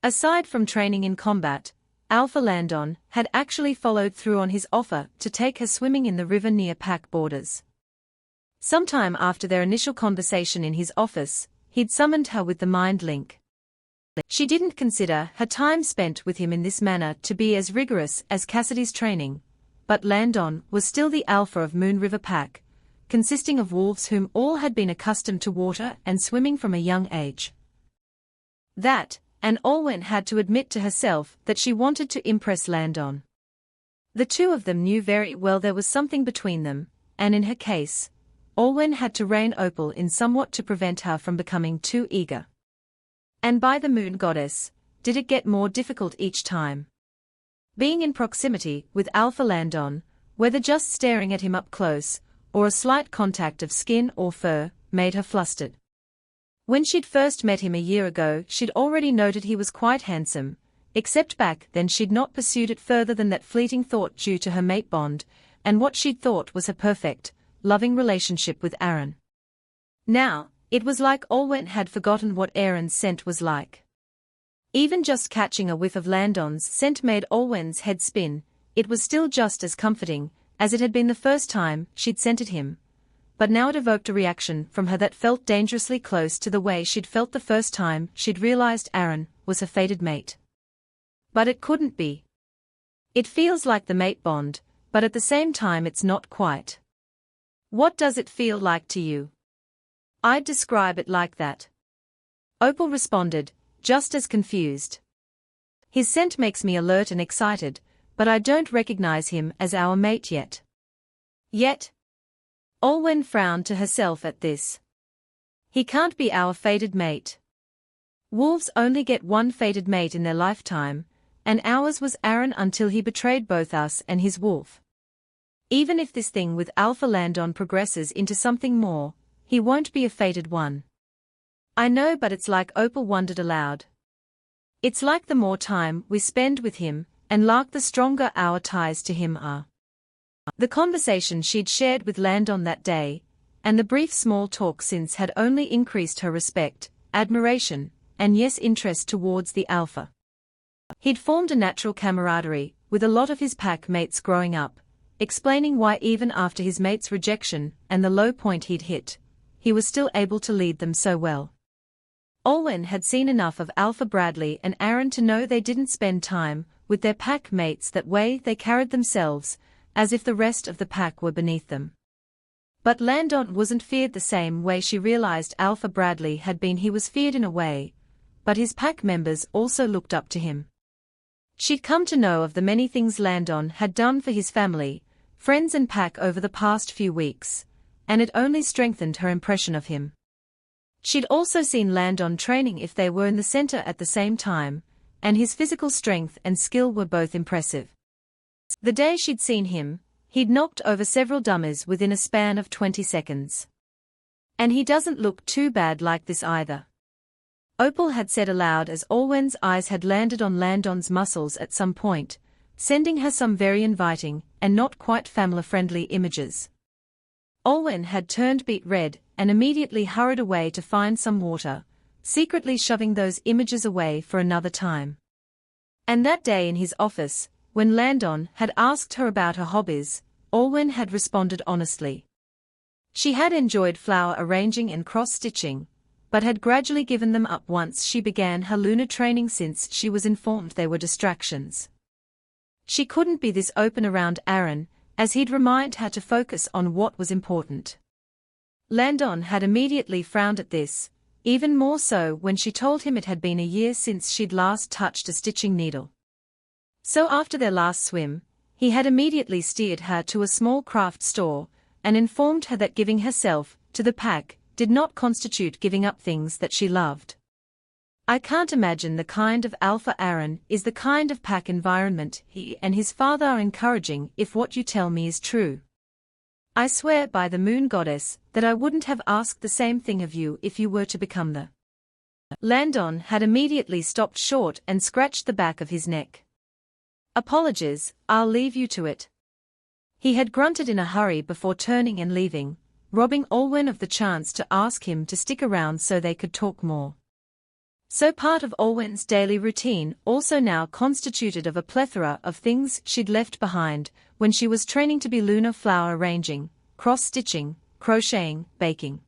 Aside from training in combat, Alpha Landon had actually followed through on his offer to take her swimming in the river near Pack borders. Sometime after their initial conversation in his office, he'd summoned her with the mind link. She didn't consider her time spent with him in this manner to be as rigorous as Cassidy's training, but Landon was still the alpha of Moon River Pack, consisting of wolves whom all had been accustomed to water and swimming from a young age. That, and Olwen had to admit to herself that she wanted to impress Landon. The two of them knew very well there was something between them, and in her case, Olwen had to rein Opal in somewhat to prevent her from becoming too eager. And by the moon goddess, did it get more difficult each time. Being in proximity with Alpha Landon, whether just staring at him up close, or a slight contact of skin or fur, made her flustered. When she'd first met him a year ago, she'd already noted he was quite handsome, except back then she'd not pursued it further than that fleeting thought due to her mate bond, and what she'd thought was her perfect, loving relationship with Aaron. Now, it was like Olwen had forgotten what Aaron's scent was like. Even just catching a whiff of Landon's scent made Olwen's head spin. It was still just as comforting as it had been the first time she'd scented him, but now it evoked a reaction from her that felt dangerously close to the way she'd felt the first time she'd realized Aaron was her fated mate. But it couldn't be. It feels like the mate bond, but at the same time it's not quite. What does it feel like to you? I'd describe it like that. Opal responded, just as confused. His scent makes me alert and excited, but I don't recognize him as our mate yet. Yet? Olwen frowned to herself at this. He can't be our fated mate. Wolves only get one fated mate in their lifetime, and ours was Aaron until he betrayed both us and his wolf. Even if this thing with Alpha Landon progresses into something more, he won't be a fated one. I know, but it's like, Opal wondered aloud. It's like the more time we spend with him, and like the stronger our ties to him are. The conversation she'd shared with Landon that day, and the brief small talk since had only increased her respect, admiration, and yes, interest towards the Alpha. He'd formed a natural camaraderie with a lot of his pack mates growing up, explaining why even after his mate's rejection and the low point he'd hit, he was still able to lead them so well. Olwen had seen enough of Alpha Bradley and Aaron to know they didn't spend time with their pack mates that way. They carried themselves as if the rest of the pack were beneath them. But Landon wasn't feared the same way she realized Alpha Bradley had been. He was feared in a way, but his pack members also looked up to him. She'd come to know of the many things Landon had done for his family, friends and pack over the past few weeks, and it only strengthened her impression of him. She'd also seen Landon training if they were in the center at the same time, and his physical strength and skill were both impressive. The day she'd seen him, he'd knocked over several dummies within a span of 20 seconds. And he doesn't look too bad like this either. Opal had said aloud as Olwen's eyes had landed on Landon's muscles at some point, sending her some very inviting and not quite family-friendly images. Olwen had turned beet red and immediately hurried away to find some water, secretly shoving those images away for another time. And that day in his office, when Landon had asked her about her hobbies, Olwen had responded honestly. She had enjoyed flower arranging and cross-stitching, but had gradually given them up once she began her lunar training since she was informed they were distractions. She couldn't be this open around Aaron, as he'd remind her to focus on what was important. Landon had immediately frowned at this, even more so when she told him it had been a year since she'd last touched a stitching needle. So after their last swim, he had immediately steered her to a small craft store, and informed her that giving herself to the pack did not constitute giving up things that she loved. I can't imagine the kind of alpha Aaron is the kind of pack environment he and his father are encouraging if what you tell me is true. I swear by the moon goddess that I wouldn't have asked the same thing of you if you were to become the. Landon had immediately stopped short and scratched the back of his neck. Apologies, I'll leave you to it. He had grunted in a hurry before turning and leaving, robbing Olwen of the chance to ask him to stick around so they could talk more. So part of Olwen's daily routine also now constituted of a plethora of things she'd left behind when she was training to be lunar flower arranging, cross-stitching, crocheting, baking.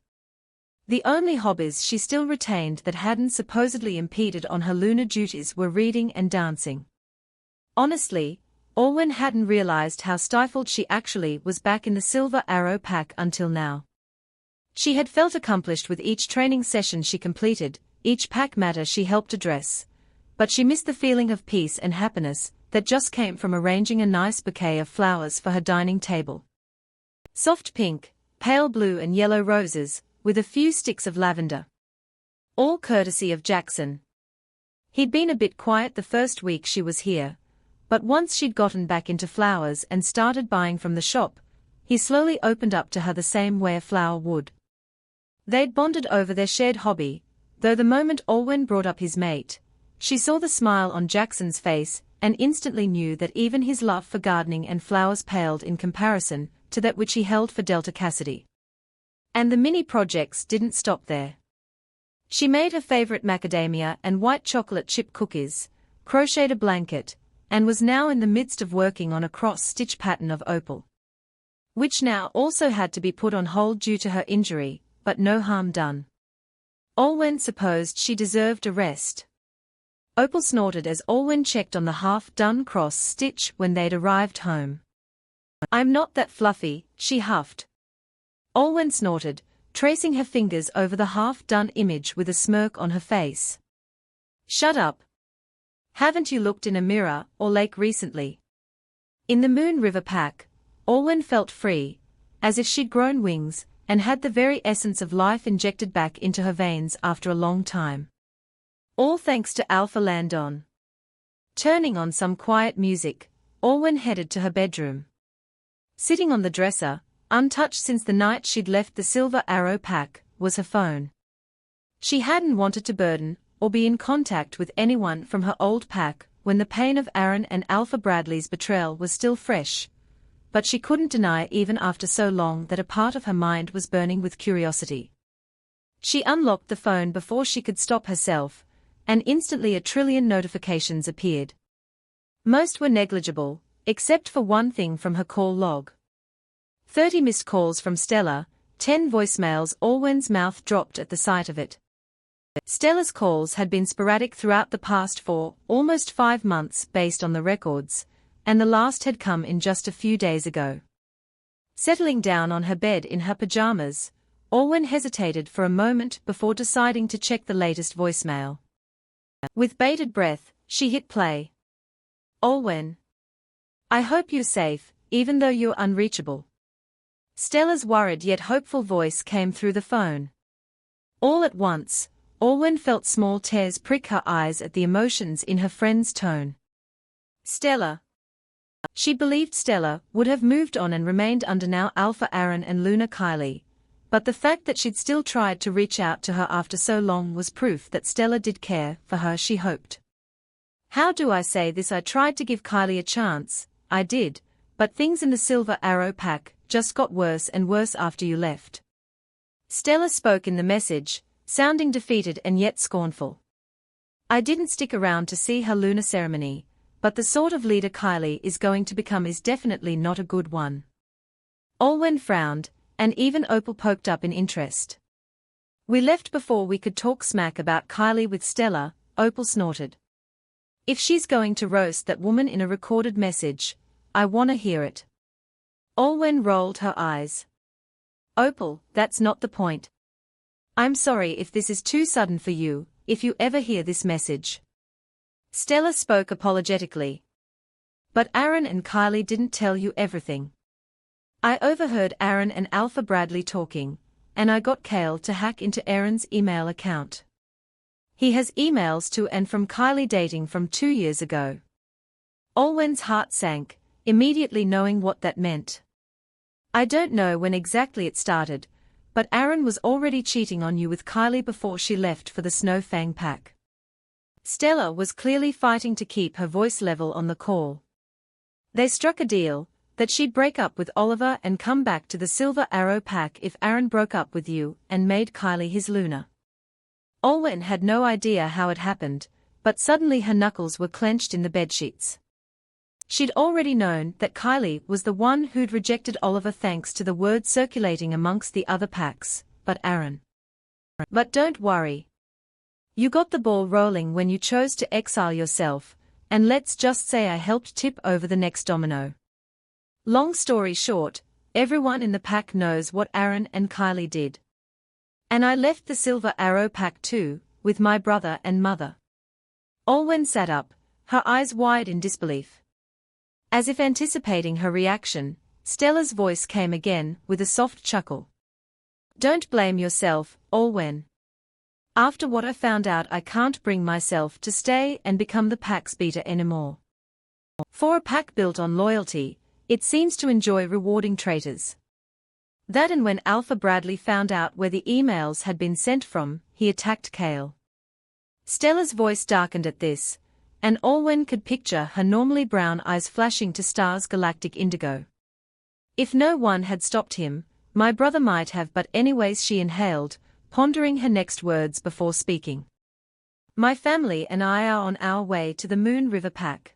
The only hobbies she still retained that hadn't supposedly impeded on her lunar duties were reading and dancing. Honestly, Olwen hadn't realized how stifled she actually was back in the Silver Arrow pack until now. She had felt accomplished with each training session she completed, each pack matter she helped address, but she missed the feeling of peace and happiness that just came from arranging a nice bouquet of flowers for her dining table. Soft pink, pale blue and yellow roses, with a few sticks of lavender. All courtesy of Jackson. He'd been a bit quiet the first week she was here, but once she'd gotten back into flowers and started buying from the shop, he slowly opened up to her the same way a flower would. They'd bonded over their shared hobby, though the moment Olwen brought up his mate, she saw the smile on Jackson's face and instantly knew that even his love for gardening and flowers paled in comparison to that which he held for Delta Cassidy. And the mini projects didn't stop there. She made her favorite macadamia and white chocolate chip cookies, crocheted a blanket, and was now in the midst of working on a cross-stitch pattern of opal, which now also had to be put on hold due to her injury, but no harm done. Olwen supposed she deserved a rest. Opal snorted as Olwen checked on the half-done cross-stitch when they'd arrived home. I'm not that fluffy, she huffed. Olwen snorted, tracing her fingers over the half-done image with a smirk on her face. Shut up. Haven't you looked in a mirror or lake recently? In the Moon River pack, Olwen felt free, as if she'd grown wings, and had the very essence of life injected back into her veins after a long time. All thanks to Alpha Landon. Turning on some quiet music, Olwen headed to her bedroom. Sitting on the dresser, untouched since the night she'd left the Silver Arrow pack, was her phone. She hadn't wanted to burden or be in contact with anyone from her old pack when the pain of Aaron and Alpha Bradley's betrayal was still fresh, but she couldn't deny even after so long that a part of her mind was burning with curiosity. She unlocked the phone before she could stop herself, and instantly a trillion notifications appeared. Most were negligible, except for one thing from her call log. 30 missed calls from Stella, 10 voicemails. Alwyn's mouth dropped at the sight of it. Stella's calls had been sporadic throughout the past 4, almost 5 months based on the records, and the last had come in just a few days ago. Settling down on her bed in her pajamas, Alwyn hesitated for a moment before deciding to check the latest voicemail. With bated breath, she hit play. Alwyn. I hope you're safe, even though you're unreachable. Stella's worried yet hopeful voice came through the phone. All at once, Alwyn felt small tears prick her eyes at the emotions in her friend's tone. Stella. She believed Stella would have moved on and remained under now Alpha Aaron and Luna Kylie, but the fact that she'd still tried to reach out to her after so long was proof that Stella did care for her, she hoped. How do I say this? I tried to give Kylie a chance, I did, but things in the Silver Arrow pack just got worse and worse after you left. Stella spoke in the message, sounding defeated and yet scornful. I didn't stick around to see her Luna ceremony, but the sort of leader Kylie is going to become is definitely not a good one. Alwyn frowned, and even Opal poked up in interest. We left before we could talk smack about Kylie with Stella, Opal snorted. If she's going to roast that woman in a recorded message, I wanna hear it. Alwyn rolled her eyes. Opal, that's not the point. I'm sorry if this is too sudden for you, if you ever hear this message. Stella spoke apologetically. But Aaron and Kylie didn't tell you everything. I overheard Aaron and Alpha Bradley talking, and I got Kale to hack into Aaron's email account. He has emails to and from Kylie dating from 2 years ago. Alwyn's heart sank, immediately knowing what that meant. I don't know when exactly it started, but Aaron was already cheating on you with Kylie before she left for the Snowfang pack. Stella was clearly fighting to keep her voice level on the call. They struck a deal that she'd break up with Oliver and come back to the Silver Arrow pack if Aaron broke up with you and made Kylie his Luna. Alwyn had no idea how it happened, but suddenly her knuckles were clenched in the bedsheets. She'd already known that Kylie was the one who'd rejected Oliver thanks to the word circulating amongst the other packs, but Aaron. But don't worry. You got the ball rolling when you chose to exile yourself, and let's just say I helped tip over the next domino. Long story short, everyone in the pack knows what Aaron and Kylie did. And I left the Silver Arrow pack too, with my brother and mother. Alwyn sat up, her eyes wide in disbelief. As if anticipating her reaction, Stella's voice came again, with a soft chuckle. Don't blame yourself, Alwyn. After what I found out, I can't bring myself to stay and become the pack's beater anymore. For a pack built on loyalty, it seems to enjoy rewarding traitors. That and when Alpha Bradley found out where the emails had been sent from, he attacked Kale. Stella's voice darkened at this, and Alwyn could picture her normally brown eyes flashing to stars galactic indigo. If no one had stopped him, my brother might have, but anyways, she inhaled, pondering her next words before speaking. My family and I are on our way to the Moon River pack.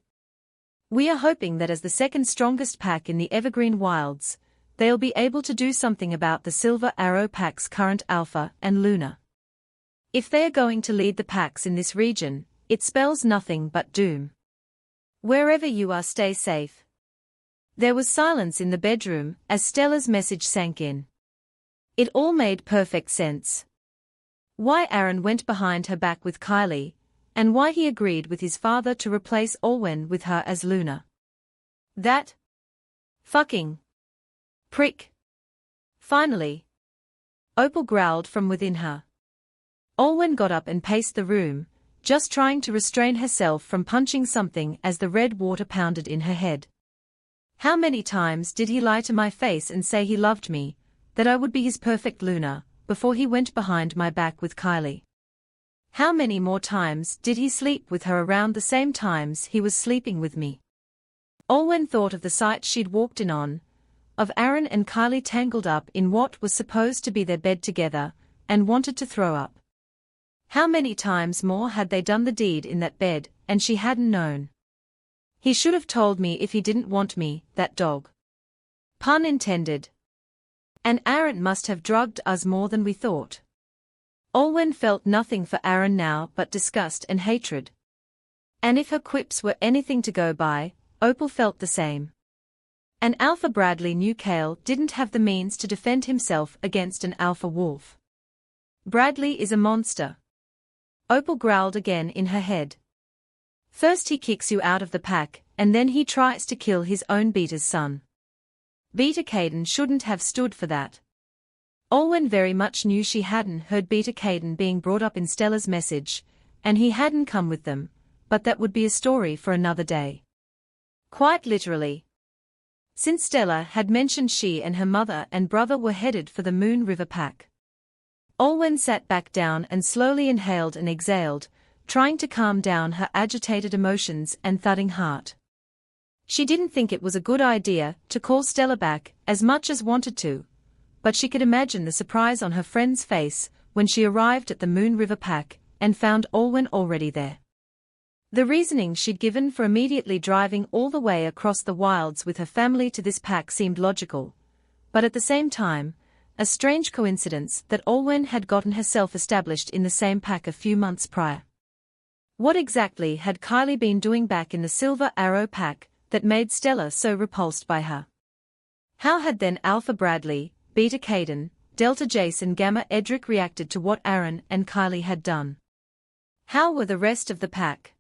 We are hoping that as the second strongest pack in the Evergreen Wilds, they'll be able to do something about the Silver Arrow pack's current Alpha and Luna. If they are going to lead the packs in this region, it spells nothing but doom. Wherever you are, stay safe. There was silence in the bedroom as Stella's message sank in. It all made perfect sense. Why Aaron went behind her back with Kylie, and why he agreed with his father to replace Alwyn with her as Luna. That fucking prick. Finally, Opal growled from within her. Alwyn got up and paced the room, just trying to restrain herself from punching something as the red water pounded in her head. How many times did he lie to my face and say he loved me, that I would be his perfect Luna, before he went behind my back with Kylie? How many more times did he sleep with her around the same times he was sleeping with me? Alwyn thought of the sight she'd walked in on, of Aaron and Kylie tangled up in what was supposed to be their bed together, and wanted to throw up. How many times more had they done the deed in that bed, and she hadn't known? He should have told me if he didn't want me, that dog. Pun intended. And Aaron must have drugged us more than we thought. Olwen felt nothing for Aaron now but disgust and hatred. And if her quips were anything to go by, Opal felt the same. And Alpha Bradley knew Cale didn't have the means to defend himself against an alpha wolf. Bradley is a monster. Opal growled again in her head. First he kicks you out of the pack, and then he tries to kill his own Beta's son. Beta Caden shouldn't have stood for that. Olwen very much knew she hadn't heard Beta Caden being brought up in Stella's message, and he hadn't come with them, but that would be a story for another day. Quite literally. Since Stella had mentioned she and her mother and brother were headed for the Moon River Pack. Olwen sat back down and slowly inhaled and exhaled, trying to calm down her agitated emotions and thudding heart. She didn't think it was a good idea to call Stella back as much as wanted to, but she could imagine the surprise on her friend's face when she arrived at the Moon River Pack and found Olwen already there. The reasoning she'd given for immediately driving all the way across the wilds with her family to this pack seemed logical, but at the same time, a strange coincidence that Olwen had gotten herself established in the same pack a few months prior. What exactly had Kylie been doing back in the Silver Arrow Pack that made Stella so repulsed by her? How had then Alpha Bradley, Beta Caden, Delta Jace and Gamma Edric reacted to what Aaron and Kylie had done? How were the rest of the pack?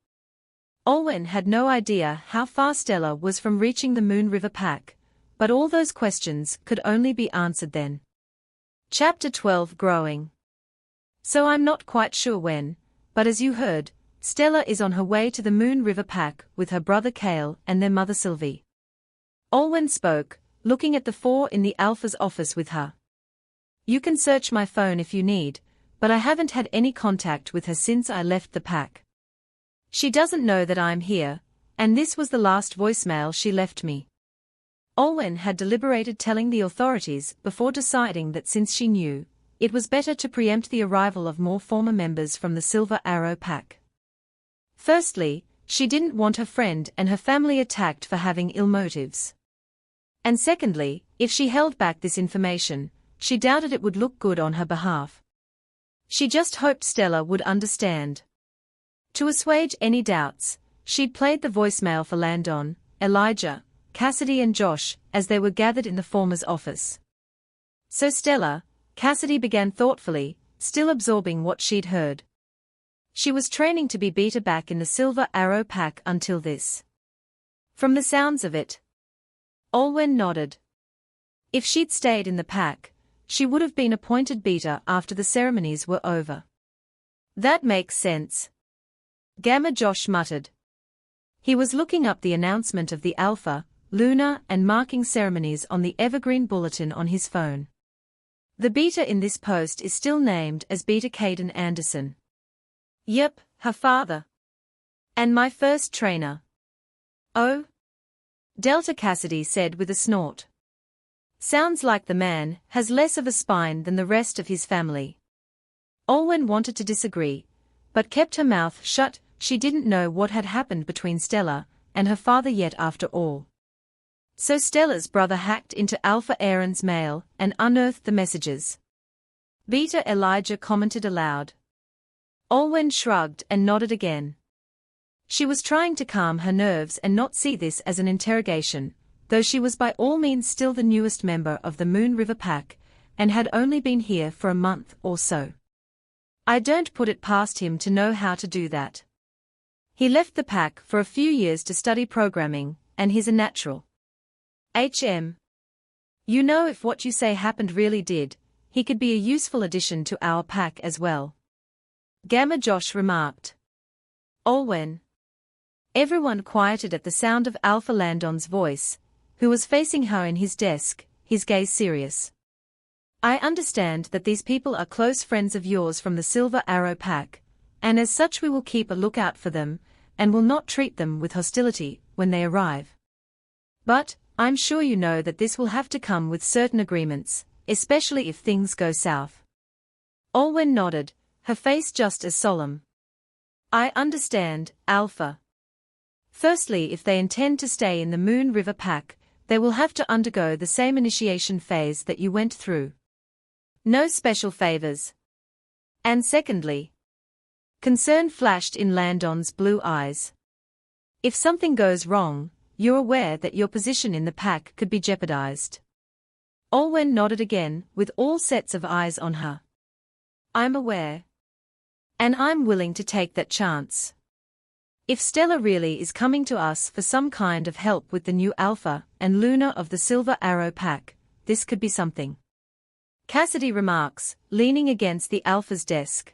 Olwen had no idea how far Stella was from reaching the Moon River Pack, but all those questions could only be answered then. Chapter 12 Growing. So I'm not quite sure when, but as you heard, Stella is on her way to the Moon River Pack with her brother Cale and their mother Sylvie. Olwen spoke, looking at the four in the Alpha's office with her. You can search my phone if you need, but I haven't had any contact with her since I left the pack. She doesn't know that I'm here, and this was the last voicemail she left me. Olwen had deliberated telling the authorities before deciding that since she knew, it was better to preempt the arrival of more former members from the Silver Arrow Pack. Firstly, she didn't want her friend and her family attacked for having ill motives. And secondly, if she held back this information, she doubted it would look good on her behalf. She just hoped Stella would understand. To assuage any doubts, she'd played the voicemail for Landon, Elijah, Cassidy and Josh as they were gathered in the former's office. So Stella, Cassidy began thoughtfully, still absorbing what she'd heard. She was training to be Beta back in the Silver Arrow Pack until this. From the sounds of it. Olwen nodded. If she'd stayed in the pack, she would have been appointed Beta after the ceremonies were over. That makes sense. Gamma Josh muttered. He was looking up the announcement of the Alpha, Lunar and marking ceremonies on the Evergreen Bulletin on his phone. The Beta in this post is still named as Beta Caden Anderson. Yep, her father. And my first trainer. Oh? Delta Cassidy said with a snort. Sounds like the man has less of a spine than the rest of his family. Olwen wanted to disagree, but kept her mouth shut. She didn't know what had happened between Stella and her father yet after all. So Stella's brother hacked into Alpha Aaron's mail and unearthed the messages. Beta Elijah commented aloud. Olwen shrugged and nodded again. She was trying to calm her nerves and not see this as an interrogation, though she was by all means still the newest member of the Moon River Pack, and had only been here for a month or so. I don't put it past him to know how to do that. He left the pack for a few years to study programming, and he's a natural. You know, if what you say happened really did, he could be a useful addition to our pack as well. Gamma Josh remarked. Olwen. Everyone quieted at the sound of Alpha Landon's voice, who was facing her in his desk, his gaze serious. I understand that these people are close friends of yours from the Silver Arrow Pack, and as such we will keep a lookout for them, and will not treat them with hostility when they arrive. But, I'm sure you know that this will have to come with certain agreements, especially if things go south. Olwen nodded, her face just as solemn. I understand, Alpha. Firstly, if they intend to stay in the Moon River Pack, they will have to undergo the same initiation phase that you went through. No special favors. And secondly, concern flashed in Landon's blue eyes. If something goes wrong, you're aware that your position in the pack could be jeopardized. Olwen nodded again, with all sets of eyes on her. I'm aware. And I'm willing to take that chance. If Stella really is coming to us for some kind of help with the new Alpha and Luna of the Silver Arrow Pack, this could be something. Cassidy remarks, leaning against the Alpha's desk.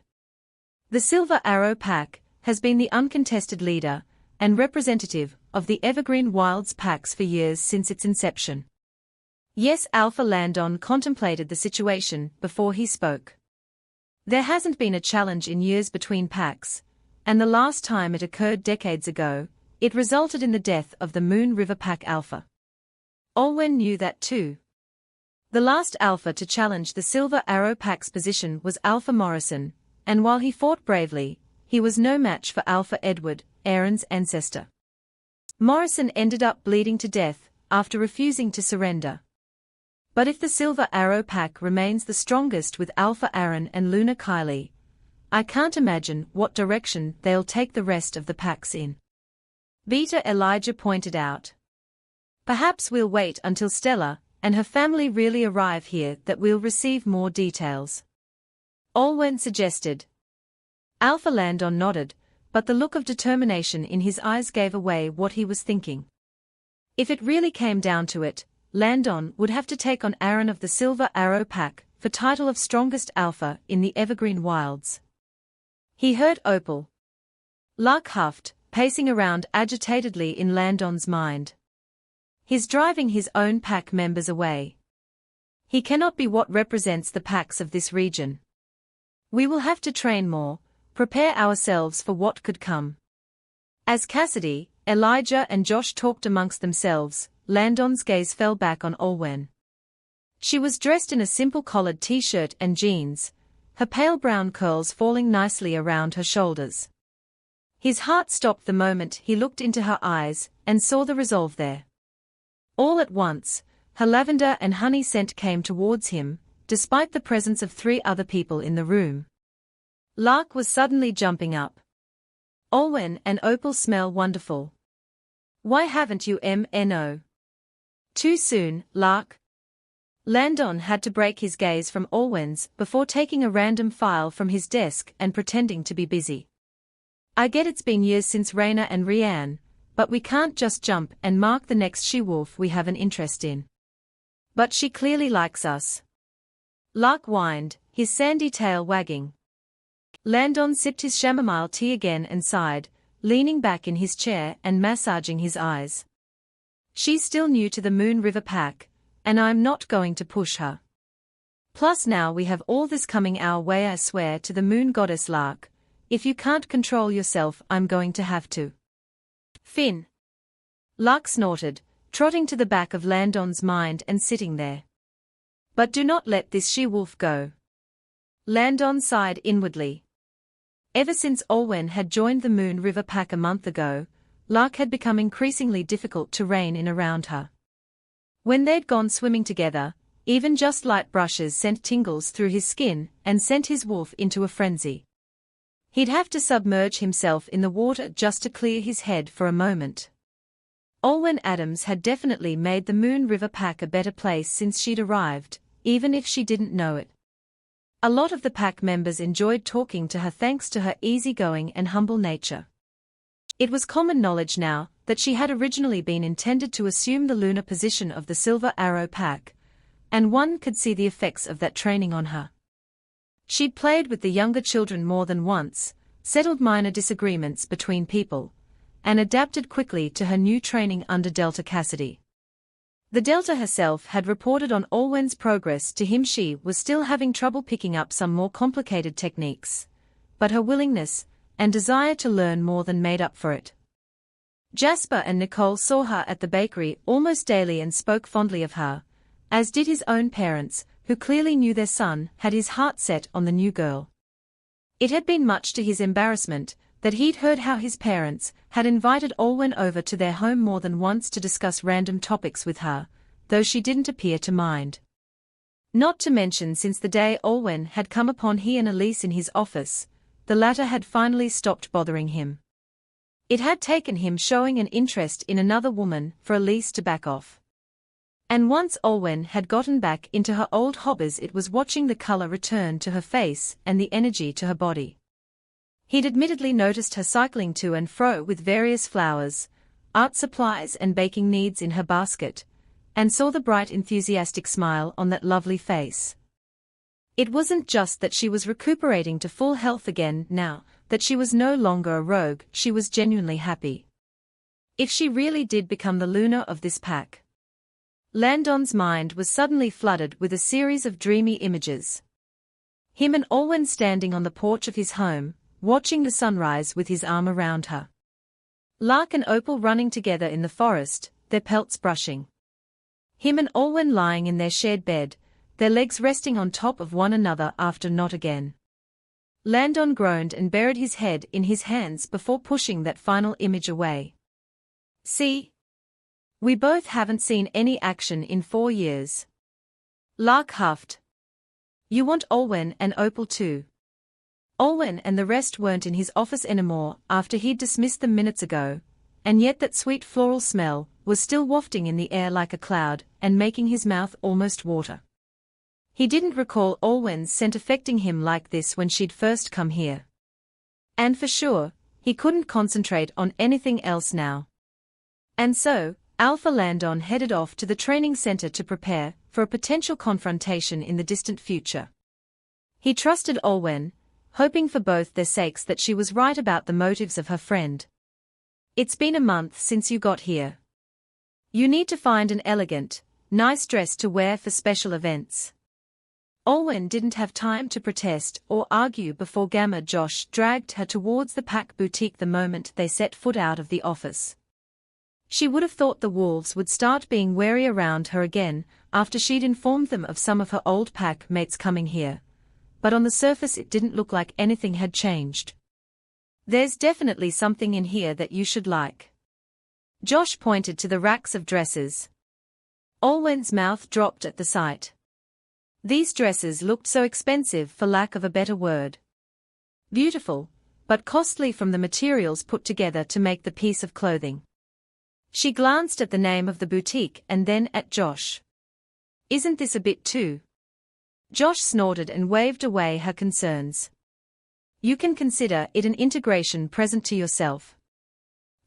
The Silver Arrow Pack has been the uncontested leader and representative of the Evergreen Wilds packs for years since its inception. Yes, Alpha Landon contemplated the situation before he spoke. There hasn't been a challenge in years between packs, and the last time it occurred decades ago, it resulted in the death of the Moon River Pack Alpha. Olwen knew that too. The last Alpha to challenge the Silver Arrow Pack's position was Alpha Morrison, and while he fought bravely, he was no match for Alpha Edward, Aaron's ancestor. Morrison ended up bleeding to death after refusing to surrender. But if the Silver Arrow Pack remains the strongest with Alpha Aaron and Luna Kylie, I can't imagine what direction they'll take the rest of the packs in. Beta Elijah pointed out. Perhaps we'll wait until Stella and her family really arrive here that we'll receive more details. Olwen suggested. Alpha Landon nodded, but the look of determination in his eyes gave away what he was thinking. If it really came down to it, Landon would have to take on Aaron of the Silver Arrow Pack for title of strongest Alpha in the Evergreen Wilds. He heard Opal. Lark huffed, pacing around agitatedly in Landon's mind. He's driving his own pack members away. He cannot be what represents the packs of this region. We will have to train more, prepare ourselves for what could come. As Cassidy, Elijah and Josh talked amongst themselves, Landon's gaze fell back on Olwen. She was dressed in a simple collared t-shirt and jeans, her pale brown curls falling nicely around her shoulders. His heart stopped the moment he looked into her eyes and saw the resolve there. All at once, her lavender and honey scent came towards him, despite the presence of 3 other people in the room. Lark was suddenly jumping up. Olwen and Opal smell wonderful. Why haven't you MNO? Too soon, Lark. Landon had to break his gaze from Olwen's before taking a random file from his desk and pretending to be busy. I get it's been years since Raina and Rianne, but we can't just jump and mark the next she-wolf we have an interest in. But she clearly likes us. Lark whined, his sandy tail wagging. Landon sipped his chamomile tea again and sighed, leaning back in his chair and massaging his eyes. She's still new to the Moon River Pack, and I'm not going to push her. Plus now we have all this coming our way. I swear to the Moon Goddess Lark, if you can't control yourself I'm going to have to. Finn. Lark snorted, trotting to the back of Landon's mind and sitting there. But do not let this she-wolf go. Landon sighed inwardly. Ever since Olwen had joined the Moon River Pack a month ago, Lark had become increasingly difficult to rein in around her. When they'd gone swimming together, even just light brushes sent tingles through his skin and sent his wolf into a frenzy. He'd have to submerge himself in the water just to clear his head for a moment. Olwen Adams had definitely made the Moon River Pack a better place since she'd arrived, even if she didn't know it. A lot of the pack members enjoyed talking to her thanks to her easygoing and humble nature. It was common knowledge now that she had originally been intended to assume the lunar position of the Silver Arrow Pack, and one could see the effects of that training on her. She'd played with the younger children more than once, settled minor disagreements between people, and adapted quickly to her new training under Delta Cassidy. The Delta herself had reported on Olwen's progress to him. She was still having trouble picking up some more complicated techniques, but her willingness and desire to learn more than made up for it. Jasper and Nicole saw her at the bakery almost daily and spoke fondly of her, as did his own parents, who clearly knew their son had his heart set on the new girl. It had been much to his embarrassment, that he'd heard how his parents had invited Olwen over to their home more than once to discuss random topics with her, though she didn't appear to mind. Not to mention since the day Olwen had come upon he and Elise in his office, the latter had finally stopped bothering him. It had taken him showing an interest in another woman for Elise to back off. And once Olwen had gotten back into her old hobbies, it was watching the color return to her face and the energy to her body. He'd admittedly noticed her cycling to and fro with various flowers, art supplies and baking needs in her basket, and saw the bright enthusiastic smile on that lovely face. It wasn't just that she was recuperating to full health again now, that she was no longer a rogue, she was genuinely happy. If she really did become the Luna of this pack. Landon's mind was suddenly flooded with a series of dreamy images. Him and Olwen standing on the porch of his home, watching the sunrise with his arm around her. Lark and Opal running together in the forest, their pelts brushing. Him and Olwen lying in their shared bed, their legs resting on top of one another after not again. Landon groaned and buried his head in his hands before pushing that final image away. See? We both haven't seen any action in 4 years. Lark huffed. You want Olwen and Opal too. Olwen and the rest weren't in his office anymore after he'd dismissed them minutes ago, and yet that sweet floral smell was still wafting in the air like a cloud and making his mouth almost water. He didn't recall Olwen's scent affecting him like this when she'd first come here. And for sure, he couldn't concentrate on anything else now. And so, Alpha Landon headed off to the training center to prepare for a potential confrontation in the distant future. He trusted Olwen, hoping for both their sakes that she was right about the motives of her friend. It's been a month since you got here. You need to find an elegant, nice dress to wear for special events. Olwen didn't have time to protest or argue before Gamma Josh dragged her towards the pack boutique the moment they set foot out of the office. She would have thought the wolves would start being wary around her again after she'd informed them of some of her old pack mates coming here, but on the surface it didn't look like anything had changed. There's definitely something in here that you should like. Josh pointed to the racks of dresses. Olwen's mouth dropped at the sight. These dresses looked so expensive for lack of a better word. Beautiful, but costly from the materials put together to make the piece of clothing. She glanced at the name of the boutique and then at Josh. Isn't this a bit too? Josh snorted and waved away her concerns. You can consider it an integration present to yourself.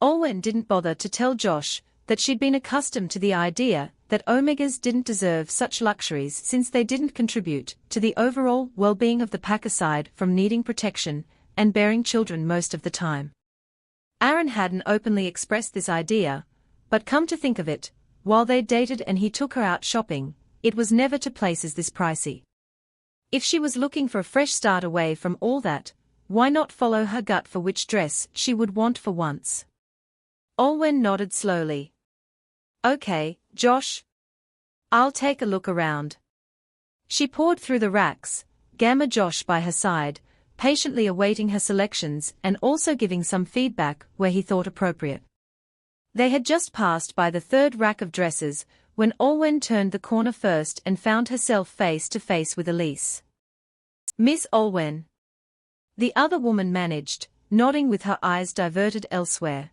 Olwen didn't bother to tell Josh that she'd been accustomed to the idea that Omegas didn't deserve such luxuries since they didn't contribute to the overall well-being of the pack aside from needing protection and bearing children most of the time. Aaron hadn't openly expressed this idea, but come to think of it, while they dated and he took her out shopping, it was never to places this pricey. If she was looking for a fresh start away from all that, why not follow her gut for which dress she would want for once? Olwen nodded slowly. Okay, Josh. I'll take a look around. She poured through the racks, Gamma Josh by her side, patiently awaiting her selections and also giving some feedback where he thought appropriate. They had just passed by the third rack of dresses when Olwen turned the corner first and found herself face to face with Elise. Miss Olwen. The other woman managed, nodding with her eyes diverted elsewhere.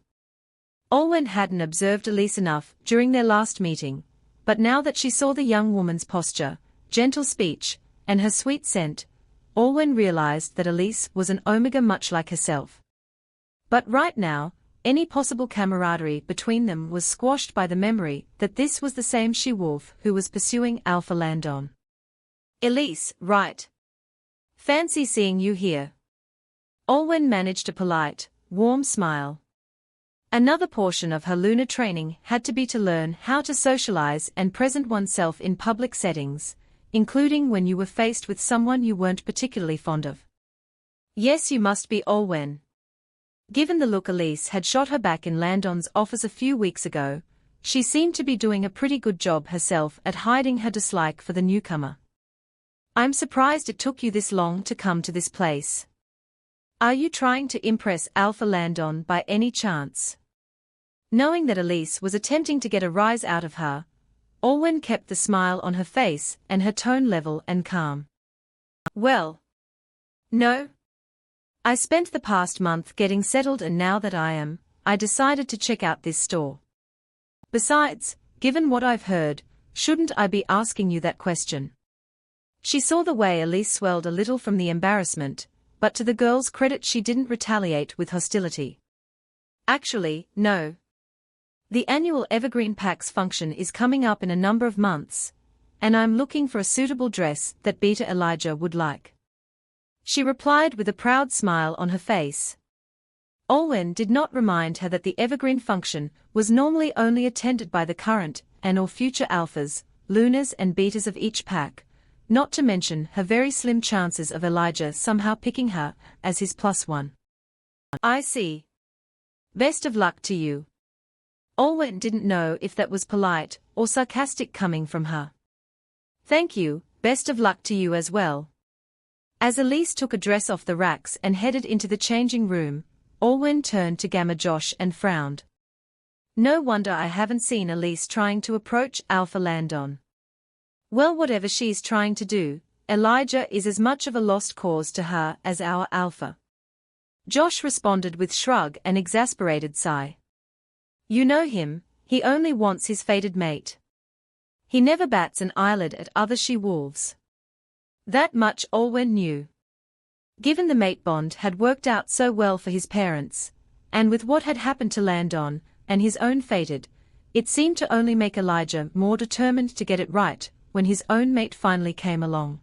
Olwen hadn't observed Elise enough during their last meeting, but now that she saw the young woman's posture, gentle speech, and her sweet scent, Olwen realized that Elise was an Omega much like herself. But right now, any possible camaraderie between them was squashed by the memory that this was the same she-wolf who was pursuing Alpha Landon. Elise, right. Fancy seeing you here. Olwen managed a polite, warm smile. Another portion of her lunar training had to be to learn how to socialize and present oneself in public settings, including when you were faced with someone you weren't particularly fond of. Yes, you must be Olwen. Given the look Elise had shot her back in Landon's office a few weeks ago, she seemed to be doing a pretty good job herself at hiding her dislike for the newcomer. I'm surprised it took you this long to come to this place. Are you trying to impress Alpha Landon by any chance? Knowing that Elise was attempting to get a rise out of her, Alwyn kept the smile on her face and her tone level and calm. Well, no. I spent the past month getting settled, and now that I decided to check out this store. Besides, given what I've heard, shouldn't I be asking you that question? She saw the way Elise swelled a little from the embarrassment, but to the girl's credit she didn't retaliate with hostility. Actually, no. The annual Evergreen Packs function is coming up in a number of months, and I'm looking for a suitable dress that Beta Elijah would like. She replied with a proud smile on her face. Alwyn did not remind her that the Evergreen function was normally only attended by the current and/or future alphas, lunas and betas of each pack, not to mention her very slim chances of Elijah somehow picking her as his +1. I see. Best of luck to you. Alwyn didn't know if that was polite or sarcastic coming from her. Thank you, best of luck to you as well. As Elise took a dress off the racks and headed into the changing room, Alwyn turned to Gamma Josh and frowned. No wonder I haven't seen Elise trying to approach Alpha Landon. Well, whatever she's trying to do, Elijah is as much of a lost cause to her as our Alpha. Josh responded with shrug and exasperated sigh. You know him, he only wants his fated mate. He never bats an eyelid at other she-wolves. That much Alwyn knew. Given the mate bond had worked out so well for his parents, and with what had happened to Landon and his own fated, it seemed to only make Elijah more determined to get it right when his own mate finally came along.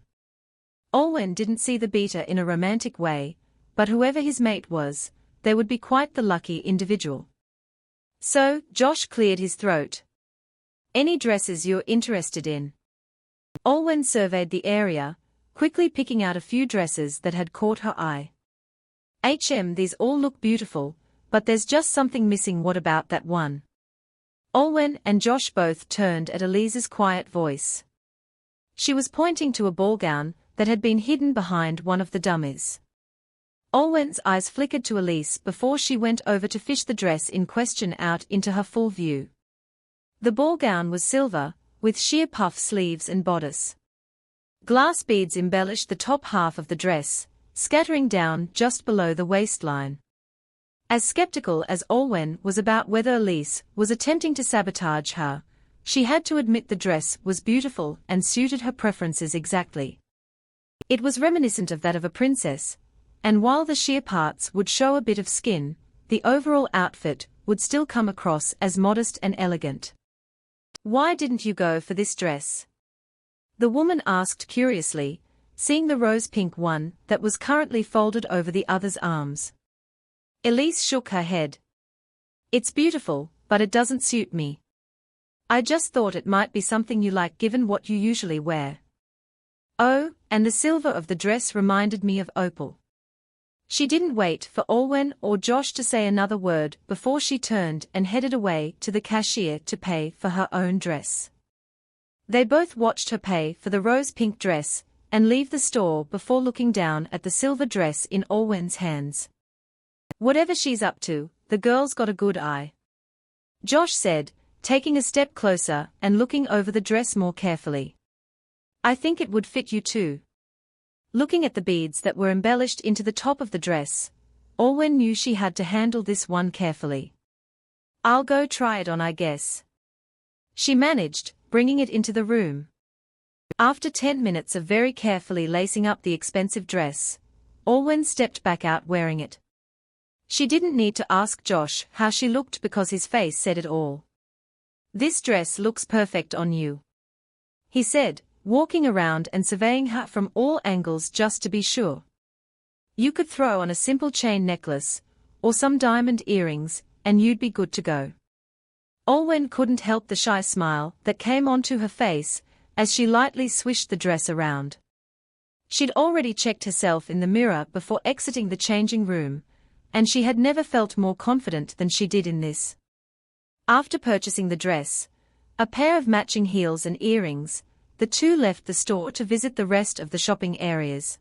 Alwyn didn't see the beta in a romantic way, but whoever his mate was, they would be quite the lucky individual. So, Josh cleared his throat. Any dresses you're interested in? Alwyn surveyed the area, quickly picking out a few dresses that had caught her eye. These all look beautiful, but there's just something missing. What about that one? Alwyn and Josh both turned at Elise's quiet voice. She was pointing to a ball gown that had been hidden behind one of the dummies. Alwyn's eyes flickered to Elise before she went over to fish the dress in question out into her full view. The ball gown was silver, with sheer puff sleeves and bodice. Glass beads embellished the top half of the dress, scattering down just below the waistline. As skeptical as Alwyn was about whether Elise was attempting to sabotage her, she had to admit the dress was beautiful and suited her preferences exactly. It was reminiscent of that of a princess, and while the sheer parts would show a bit of skin, the overall outfit would still come across as modest and elegant. Why didn't you go for this dress? The woman asked curiously, seeing the rose-pink one that was currently folded over the other's arms. Elise shook her head. It's beautiful, but it doesn't suit me. I just thought it might be something you like given what you usually wear. Oh, and the silver of the dress reminded me of opal. She didn't wait for Alwyn or Josh to say another word before she turned and headed away to the cashier to pay for her own dress. They both watched her pay for the rose-pink dress and leave the store before looking down at the silver dress in Alwyn's hands. Whatever she's up to, the girl's got a good eye. Josh said, taking a step closer and looking over the dress more carefully. I think it would fit you too. Looking at the beads that were embellished into the top of the dress, Alwyn knew she had to handle this one carefully. I'll go try it on, I guess. She managed, bringing it into the room. After 10 minutes of very carefully lacing up the expensive dress, Alwyn stepped back out wearing it. She didn't need to ask Josh how she looked because his face said it all. This dress looks perfect on you, he said, walking around and surveying her from all angles just to be sure. You could throw on a simple chain necklace, or some diamond earrings, and you'd be good to go. Alwyn couldn't help the shy smile that came onto her face as she lightly swished the dress around. She'd already checked herself in the mirror before exiting the changing room, and she had never felt more confident than she did in this. After purchasing the dress, a pair of matching heels and earrings, the two left the store to visit the rest of the shopping areas.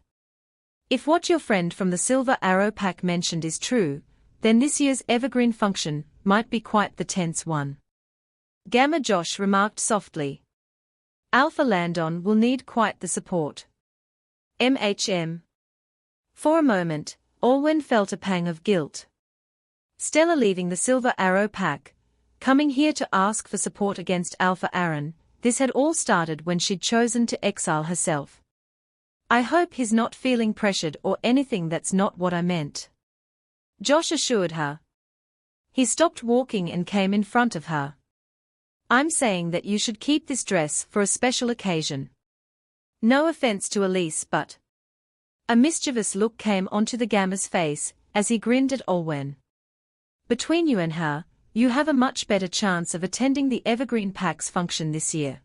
If what your friend from the Silver Arrow pack mentioned is true, then this year's evergreen function might be quite the tense one. Gamma Josh remarked softly. Alpha Landon will need quite the support. MHM. For a moment, Alwyn felt a pang of guilt. Stella leaving the Silver Arrow pack, coming here to ask for support against Alpha Aaron, this had all started when she'd chosen to exile herself. I hope he's not feeling pressured or anything. That's not what I meant. Josh assured her. He stopped walking and came in front of her. I'm saying that you should keep this dress for a special occasion. No offense to Elise, but... A mischievous look came onto the Gamma's face as he grinned at Olwen. Between you and her, you have a much better chance of attending the Evergreen Pack's function this year.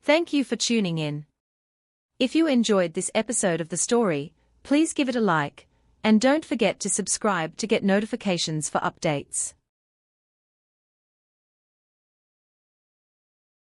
Thank you for tuning in. If you enjoyed this episode of the story, please give it a like, and don't forget to subscribe to get notifications for updates.